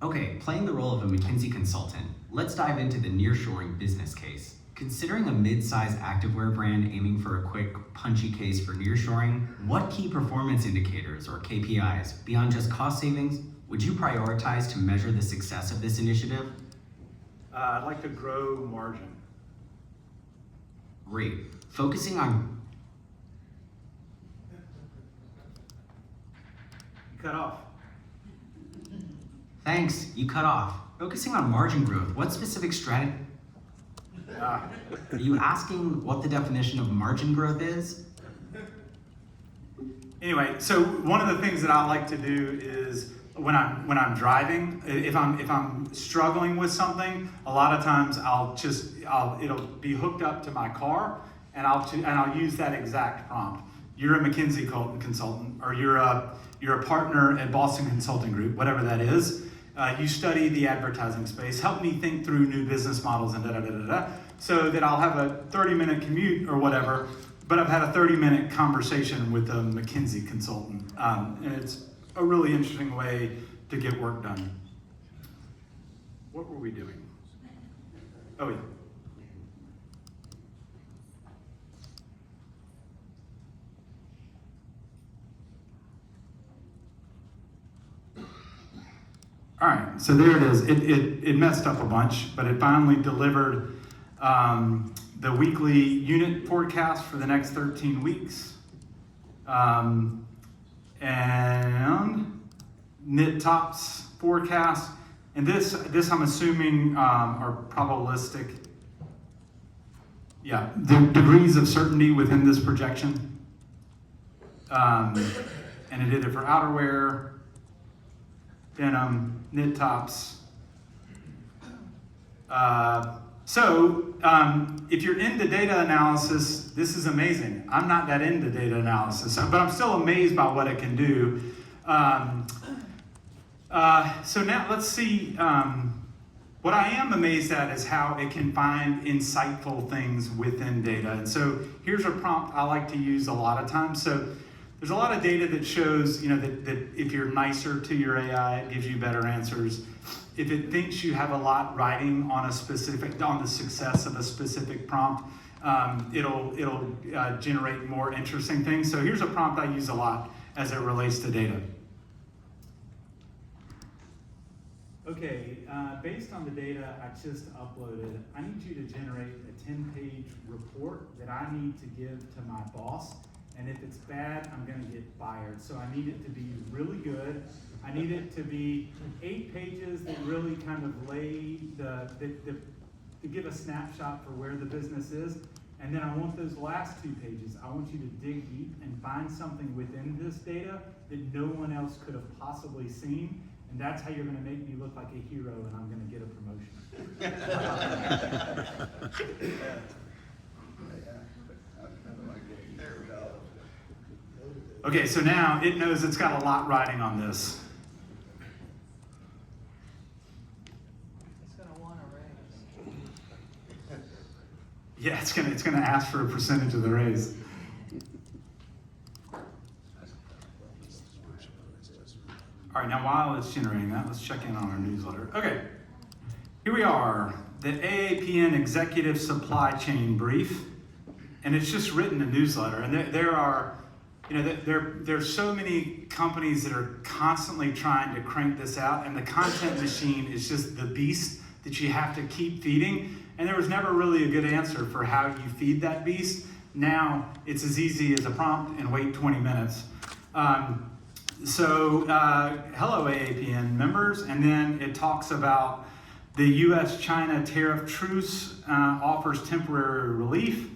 Okay, playing the role of a McKinsey consultant, let's dive into the nearshoring business case. Considering a mid-sized activewear brand aiming for a quick, punchy case for nearshoring, what key performance indicators, or KPIs, beyond just cost savings, would you prioritize to measure the success of this initiative? I'd like to grow margin. Great. Focusing on... Cut off. Thanks, you cut off. Focusing on margin growth, what specific strategy... Are you asking what the definition of margin growth is? Anyway, so one of the things that I like to do is when I'm driving, if I'm struggling with something, a lot of times it'll be hooked up to my car, and I'll use that exact prompt. You're a McKinsey consultant, or you're a partner at Boston Consulting Group, whatever that is. You study the advertising space. Help me think through new business models and da-da-da-da-da, so that I'll have a 30-minute commute or whatever, but I've had a 30-minute conversation with a McKinsey consultant. And it's a really interesting way to get work done. What were we doing? Oh, yeah. All right, so there it is. It messed up a bunch, but it finally delivered the weekly unit forecast for the next 13 weeks. And knit tops forecast. And this I'm assuming are probabilistic. Yeah, the degrees of certainty within this projection. And it did it for outerwear, denim, knit tops. If you're into data analysis, this is amazing. I'm not that into data analysis, but I'm still amazed by what it can do. So now let's see. What I am amazed at is how it can find insightful things within data. And so here's a prompt I like to use a lot of times. So there's a lot of data that shows, that if you're nicer to your AI, it gives you better answers. If it thinks you have a lot riding on the success of a specific prompt, it'll generate more interesting things. So here's a prompt I use a lot as it relates to data. Okay, based on the data I just uploaded, I need you to generate a 10-page report that I need to give to my boss. And if it's bad, I'm gonna get fired. So I need it to be really good. I need it to be 8 pages that really kind of lay to give a snapshot for where the business is. And then I want those last 2 pages, I want you to dig deep and find something within this data that no one else could have possibly seen. And that's how you're gonna make me look like a hero and I'm gonna get a promotion. Okay, so now it knows it's got a lot riding on this. It's gonna want a raise. Yeah, it's gonna ask for a percentage of the raise. All right, now while it's generating that, let's check in on our newsletter. Okay, here we are, the AAPN Executive Supply Chain Brief, and it's just written a newsletter, and there are, there's so many companies that are constantly trying to crank this out, and the content machine is just the beast that you have to keep feeding, and there was never really a good answer for how you feed that beast. Now it's as easy as a prompt and wait 20 minutes. Hello AAPN members, and then it talks about the US-China tariff truce offers temporary relief,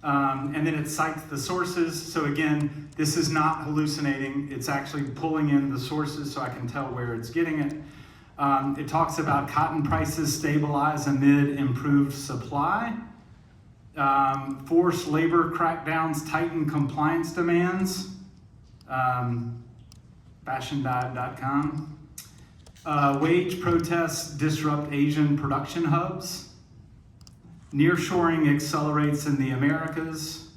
and then it cites the sources. So again, this is not hallucinating, it's actually pulling in the sources so I can tell where it's getting it. It talks about cotton prices stabilize amid improved supply. Forced labor crackdowns tighten compliance demands. FashionDive.com. Wage protests disrupt Asian production hubs. Nearshoring accelerates in the Americas.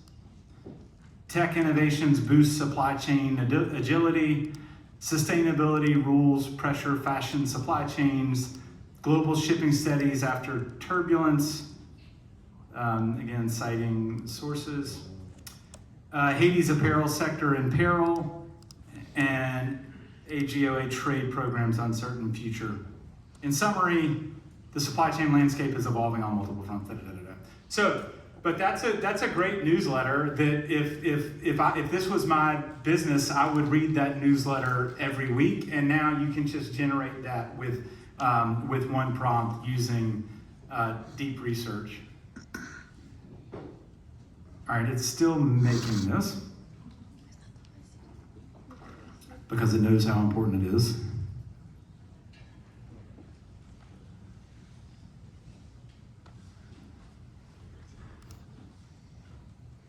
Tech innovations boost supply chain agility. Sustainability rules pressure fashion supply chains. Global shipping steadies after turbulence. Again, citing sources. Haiti's apparel sector in peril. And AGOA trade programs uncertain future. In summary, the supply chain landscape is evolving on multiple fronts. So, but that's a great newsletter that if this was my business, I would read that newsletter every week. And now you can just generate that with one prompt using deep research. All right, it's still making this, because it knows how important it is.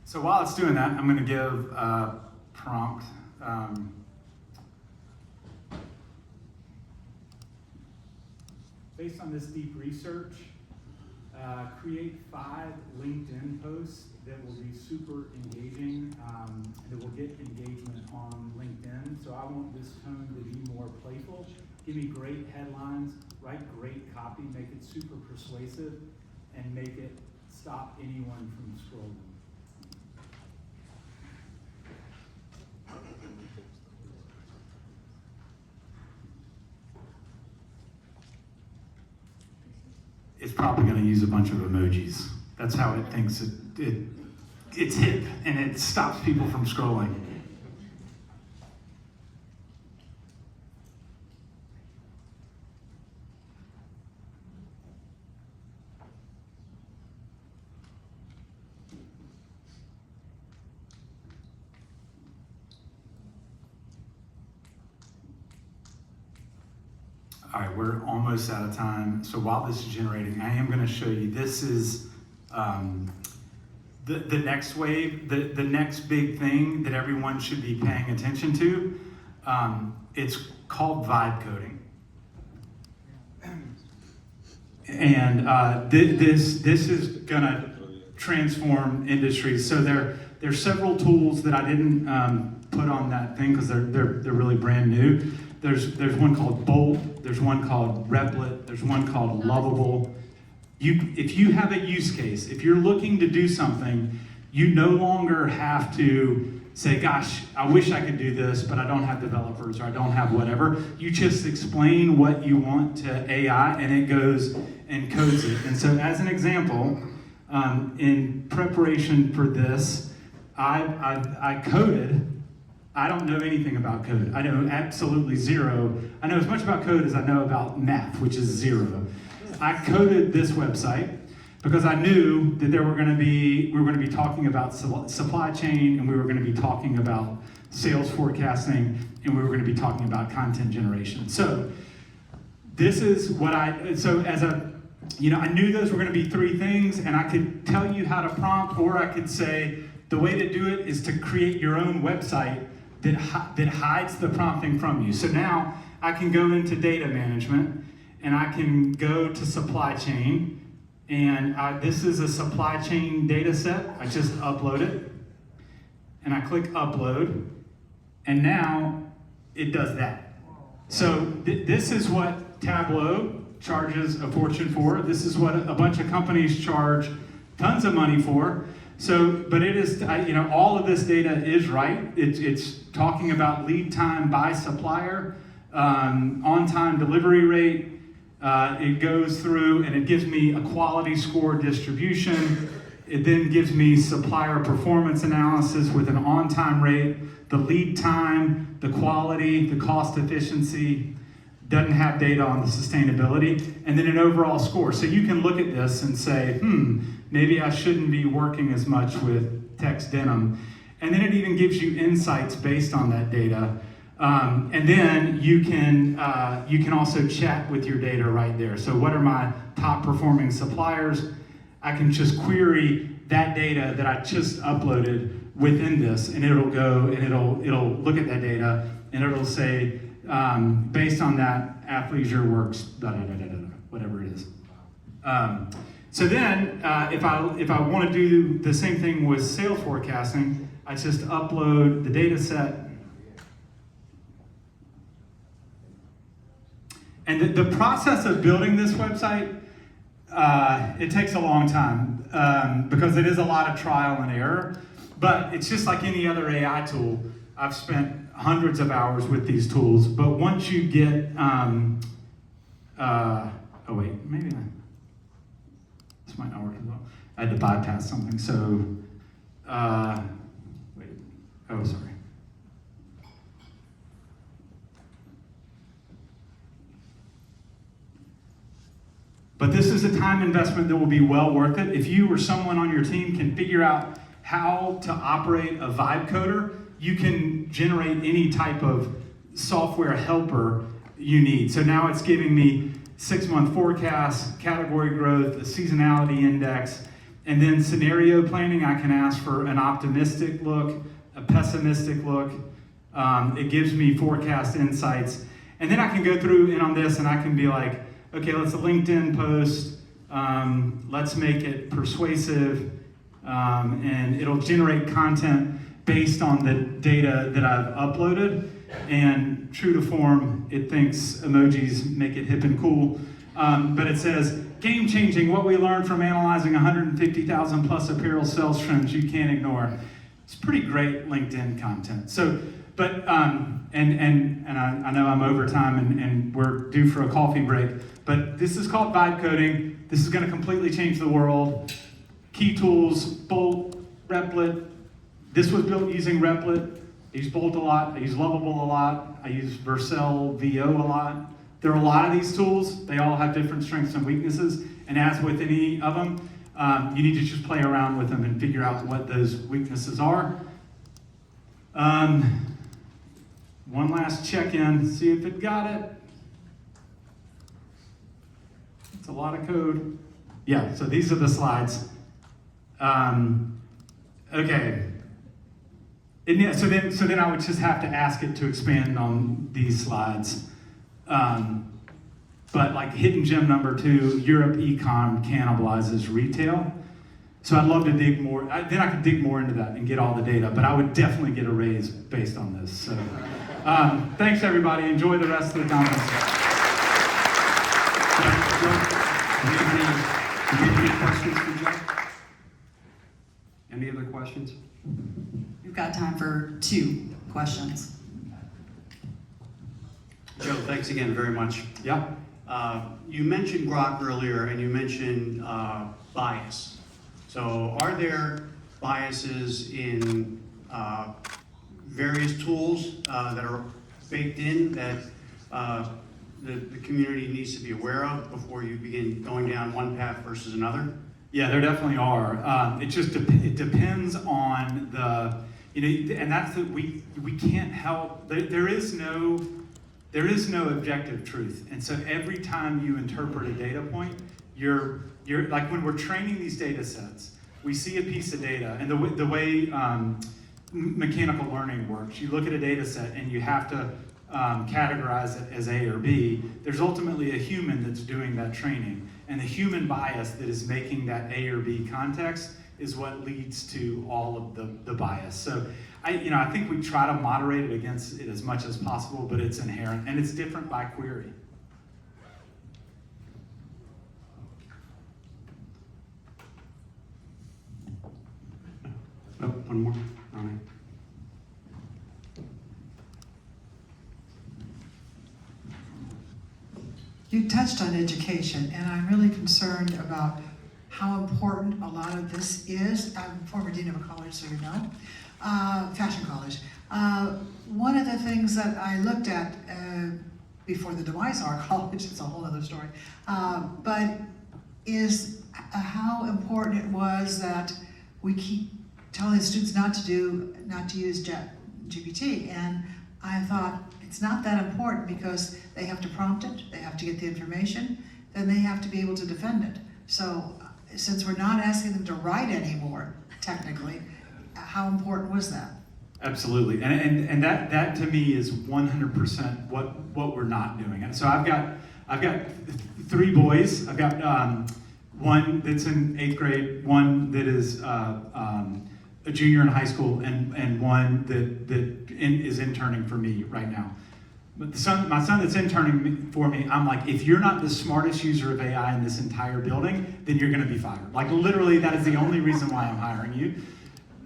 So while it's doing that, I'm going to give a prompt. Based on this deep research, create 5 LinkedIn posts that will be super engaging, and that will get engagement on LinkedIn. So I want this tone to be more playful. Give me great headlines, write great copy, make it super persuasive, and make it stop anyone from scrolling. It's probably going to use a bunch of emojis. That's how it thinks it's hip, and it stops people from scrolling. All right, we're almost out of time. So while this is generating, I am going to show you, this is the next wave, the next big thing that everyone should be paying attention to. It's called vibe coding. And this is going to transform industries. So there's several tools that I didn't put on that thing because they're really brand new. There's one called Bolt, there's one called Replit, there's one called Lovable. If you have a use case, if you're looking to do something, you no longer have to say, gosh, I wish I could do this, but I don't have developers or I don't have whatever. You just explain what you want to AI and it goes and codes it. And so as an example, in preparation for this, I coded. I don't know anything about code. I know absolutely zero. I know as much about code as I know about math, which is zero. I coded this website because I knew that we were going to be talking about supply chain, and we were going to be talking about sales forecasting, and we were going to be talking about content generation. So this is what I knew those were going to be three things, and I could tell you how to prompt, or I could say the way to do it is to create your own website that hides the prompting from you. So now I can go into data management and I can go to supply chain, and this is a supply chain data set. I just upload it and I click upload, and now it does that. So this is what Tableau charges a fortune for. This is what a bunch of companies charge tons of money for. So, but it is, all of this data is right. It's talking about lead time by supplier, on-time delivery rate. It goes through and it gives me a quality score distribution. It then gives me supplier performance analysis with an on-time rate, the lead time, the quality, the cost efficiency. Doesn't have data on the sustainability, and then an overall score. So you can look at this and say, maybe I shouldn't be working as much with text denim. And then it even gives you insights based on that data. And then you can also chat with your data right there. So what are my top performing suppliers? I can just query that data that I just uploaded within this, and it'll go and it'll look at that data and it'll say, based on that, athleisure works, whatever it is. So then, if I want to do the same thing with sales forecasting, I just upload the data set. And the process of building this website, it takes a long time because it is a lot of trial and error. But it's just like any other AI tool. I've spent hundreds of hours with these tools, but once you get, this might not work as well. I had to bypass something, so, sorry. But this is a time investment that will be well worth it. If you or someone on your team can figure out how to operate a vibe coder, you can generate any type of software helper you need. So now it's giving me 6-month forecast, category growth, a seasonality index, and then scenario planning. I can ask for an optimistic look, a pessimistic look. It gives me forecast insights. And then I can go through and on this and I can be like, okay, let's a LinkedIn post. Let's make it persuasive. And it'll generate content based on the data that I've uploaded, and true to form, it thinks emojis make it hip and cool. But it says, game changing, what we learned from analyzing 150,000 plus apparel sales trends you can't ignore. It's pretty great LinkedIn content. So, but, and I know I'm over time and we're due for a coffee break, but this is called vibe coding. This is gonna completely change the world. Key tools, Bolt, Replit. This was built using Replit. I use Bolt a lot. I use Lovable a lot. I use Vercel VO a lot. There are a lot of these tools. They all have different strengths and weaknesses. And as with any of them, you need to just play around with them and figure out what those weaknesses are. One last check-in, see if it got it. It's a lot of code. Yeah, so these are the slides. Okay. And yeah, so then I would just have to ask it to expand on these slides. But like hidden gem number 2, Europe econ cannibalizes retail. So I'd love to dig more. Then I could dig more into that and get all the data. But I would definitely get a raise based on this. So thanks everybody. Enjoy the rest of the conference. Any questions for Joe? Any other questions? We've got time for 2 questions. Joe, thanks again very much. Yeah. You mentioned Grok earlier, and you mentioned bias. So are there biases in various tools that are baked in that the community needs to be aware of before you begin going down one path versus another? Yeah, there definitely are. It depends on the, and that's that we can't help. There is no objective truth, and so every time you interpret a data point, you're like when we're training these data sets, we see a piece of data, and the way mechanical learning works, you look at a data set and you have to categorize it as A or B. There's ultimately a human that's doing that training, and the human bias that is making that A or B context is what leads to all of the bias. So I think we try to moderate it against it as much as possible, but it's inherent and it's different by query. Oh, one more. All right. You touched on education, and I'm really concerned about how important a lot of this is. I'm former dean of a college, so you know, fashion college. One of the things that I looked at before the demise of our college, it's a whole other story, but is how important it was that we keep telling the students not to use GPT. And I thought, it's not that important because they have to prompt it, they have to get the information, then they have to be able to defend it. So since we're not asking them to write anymore, technically, how important was that? Absolutely, and that to me is 100% what we're not doing. And so I've got 3 boys. I've got one that's in 8th grade, one that is a junior in high school, and one that is interning for me right now. But my son that's interning for me, I'm like, if you're not the smartest user of AI in this entire building, then you're going to be fired. Like literally, that is the only reason why I'm hiring you.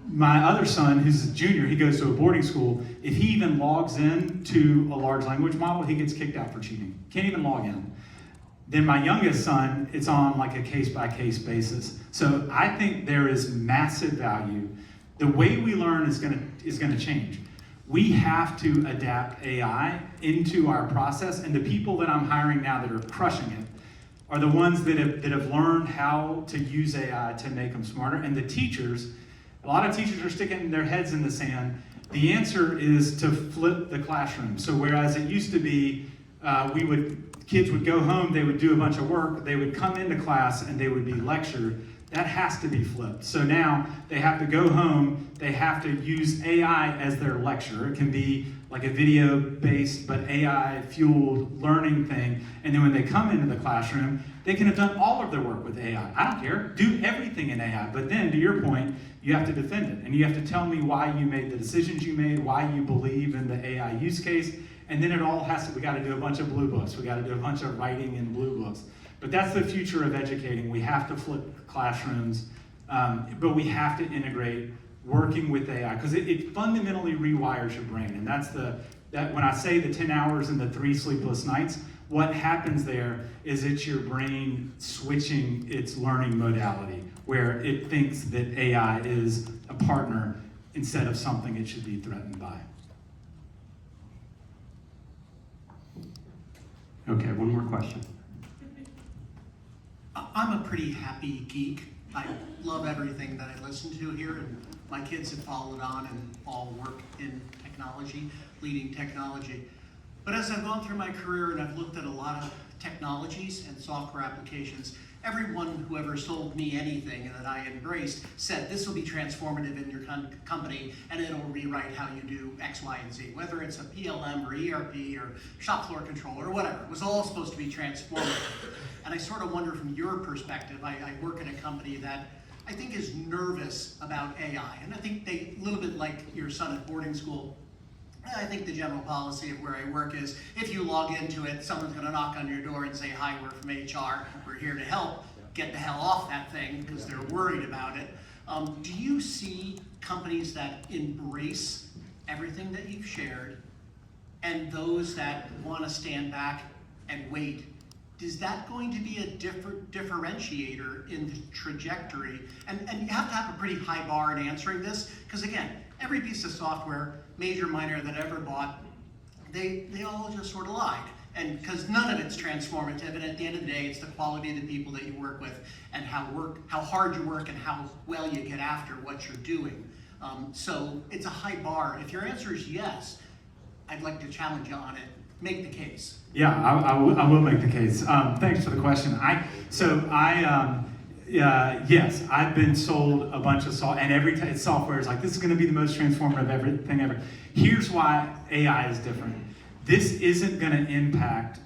My other son, who's a junior, he goes to a boarding school. If he even logs in to a large language model, he gets kicked out for cheating. Can't even log in. Then my youngest son, it's on like a case-by-case basis. So I think there is massive value. The way we learn is gonna change. We have to adapt AI into our process, and the people that I'm hiring now that are crushing it are the ones that have learned how to use AI to make them smarter. And the teachers, a lot of teachers are sticking their heads in the sand. The answer is to flip the classroom. So whereas it used to be, kids would go home, they would do a bunch of work, they would come into class and they would be lectured. That has to be flipped. So now they have to go home, they have to use AI as their lecture. It can be like a video-based but AI-fueled learning thing. And then when they come into the classroom, they can have done all of their work with AI. I don't care, do everything in AI. But then to your point, you have to defend it. And you have to tell me why you made the decisions you made, why you believe in the AI use case. And then it all has to, we gotta do a bunch of blue books. We gotta do a bunch of writing in blue books. But that's the future of educating. We have to flip classrooms, but we have to integrate working with AI because it fundamentally rewires your brain. And that's that when I say the 10 hours and the 3 sleepless nights, what happens there is it's your brain switching its learning modality where it thinks that AI is a partner instead of something it should be threatened by. Okay, one more question. I'm a pretty happy geek. I love everything that I listen to here, and my kids have followed on and all work in technology, leading technology. But as I've gone through my career and I've looked at a lot of technologies and software applications, everyone who ever sold me anything that I embraced said this will be transformative in your company and it'll rewrite how you do X, Y, and Z. Whether it's a PLM or ERP or shop floor controller or whatever, it was all supposed to be transformative. And I sort of wonder from your perspective, I work at a company that I think is nervous about AI. And I think they, a little bit like your son at boarding school, I think the general policy of where I work is if you log into it, someone's going to knock on your door and say, hi, we're from HR, we're here to help. Get the hell off that thing because they're worried about it. Do you see companies that embrace everything that you've shared and those that want to stand back and wait? Is that going to be a differentiator in the trajectory? And you have to have a pretty high bar in answering this because again, every piece of software, major, minor, that I ever bought, they all just sort of lied. And because none of it's transformative, and at the end of the day, it's the quality of the people that you work with and how hard you work and how well you get after what you're doing. So it's a high bar. If your answer is yes, I'd like to challenge you on it. Make the case. Yeah, I will make the case. Thanks for the question. Yes, I've been sold a bunch of software, and every software is like, this is going to be the most transformative everything ever. Here's why AI is different. This isn't going to impact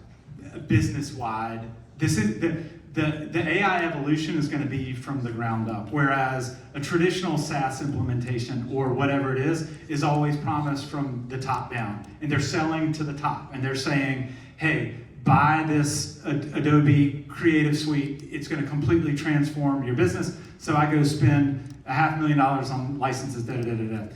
business-wide. This is the AI evolution is going to be from the ground up, whereas a traditional SaaS implementation or whatever it is always promised from the top down. And they're selling to the top, and they're saying, hey, buy this Adobe Creative Suite. It's going to completely transform your business. So I go spend $500,000 on licenses, da-da-da-da-da.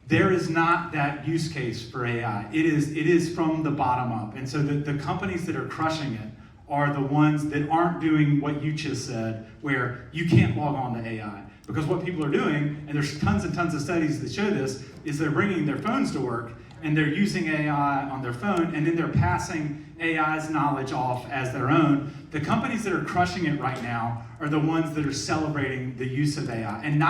There is not that use case for AI. It is from the bottom up. And so the companies that are crushing it are the ones that aren't doing what you just said, where you can't log on to AI. Because what people are doing, and there's tons and tons of studies that show this, is they're bringing their phones to work and they're using AI on their phone, and then they're passing AI's knowledge off as their own. The companies that are crushing it right now are the ones that are celebrating the use of AI. And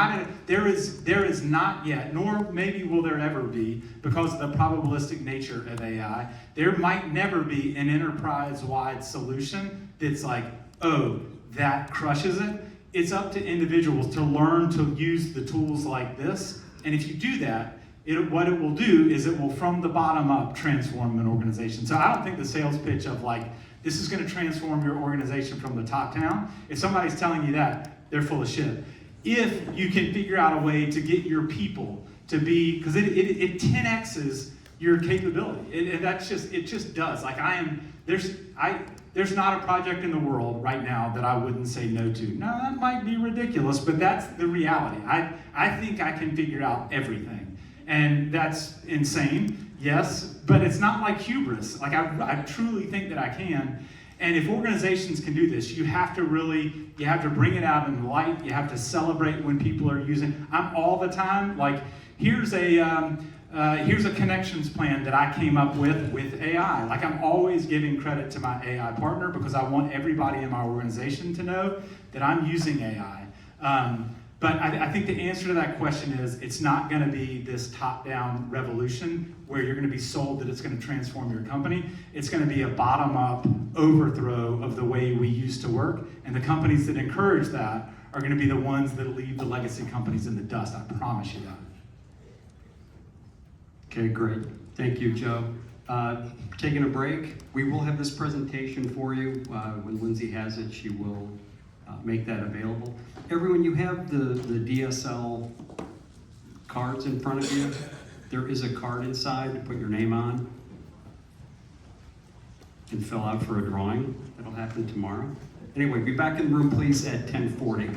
there is not yet, nor maybe will there ever be, because of the probabilistic nature of AI, there might never be an enterprise-wide solution that's like, oh, that crushes it. It's up to individuals to learn to use the tools like this. And if you do that, what it will do is it will, from the bottom up, transform an organization. So I don't think the sales pitch of like, this is going to transform your organization from the top down, if somebody's telling you that, they're full of shit. If you can figure out a way to get your people to be, because it 10x's your capability. It just does. Like there's not a project in the world right now that I wouldn't say no to. No, that might be ridiculous, but that's the reality. I think I can figure out everything. And that's insane, yes, but it's not like hubris. Like I truly think that I can. And if organizations can do this, you have to bring it out in light. You have to celebrate when people are using. I'm all the time like, here's a connections plan that I came up with AI. Like I'm always giving credit to my AI partner because I want everybody in my organization to know that I'm using AI. But I think the answer to that question is it's not going to be this top-down revolution where you're going to be sold that it's going to transform your company. It's going to be a bottom-up overthrow of the way we used to work. And the companies that encourage that are going to be the ones that leave the legacy companies in the dust. I promise you that. Okay, great. Thank you, Joe. Taking a break. We will have this presentation for you. When Lindsay has it, she will make that available. Everyone, you have the DSL cards in front of you. There is a card inside to put your name on and fill out for a drawing. That'll happen tomorrow. Anyway, be back in the room, please, at 10:40.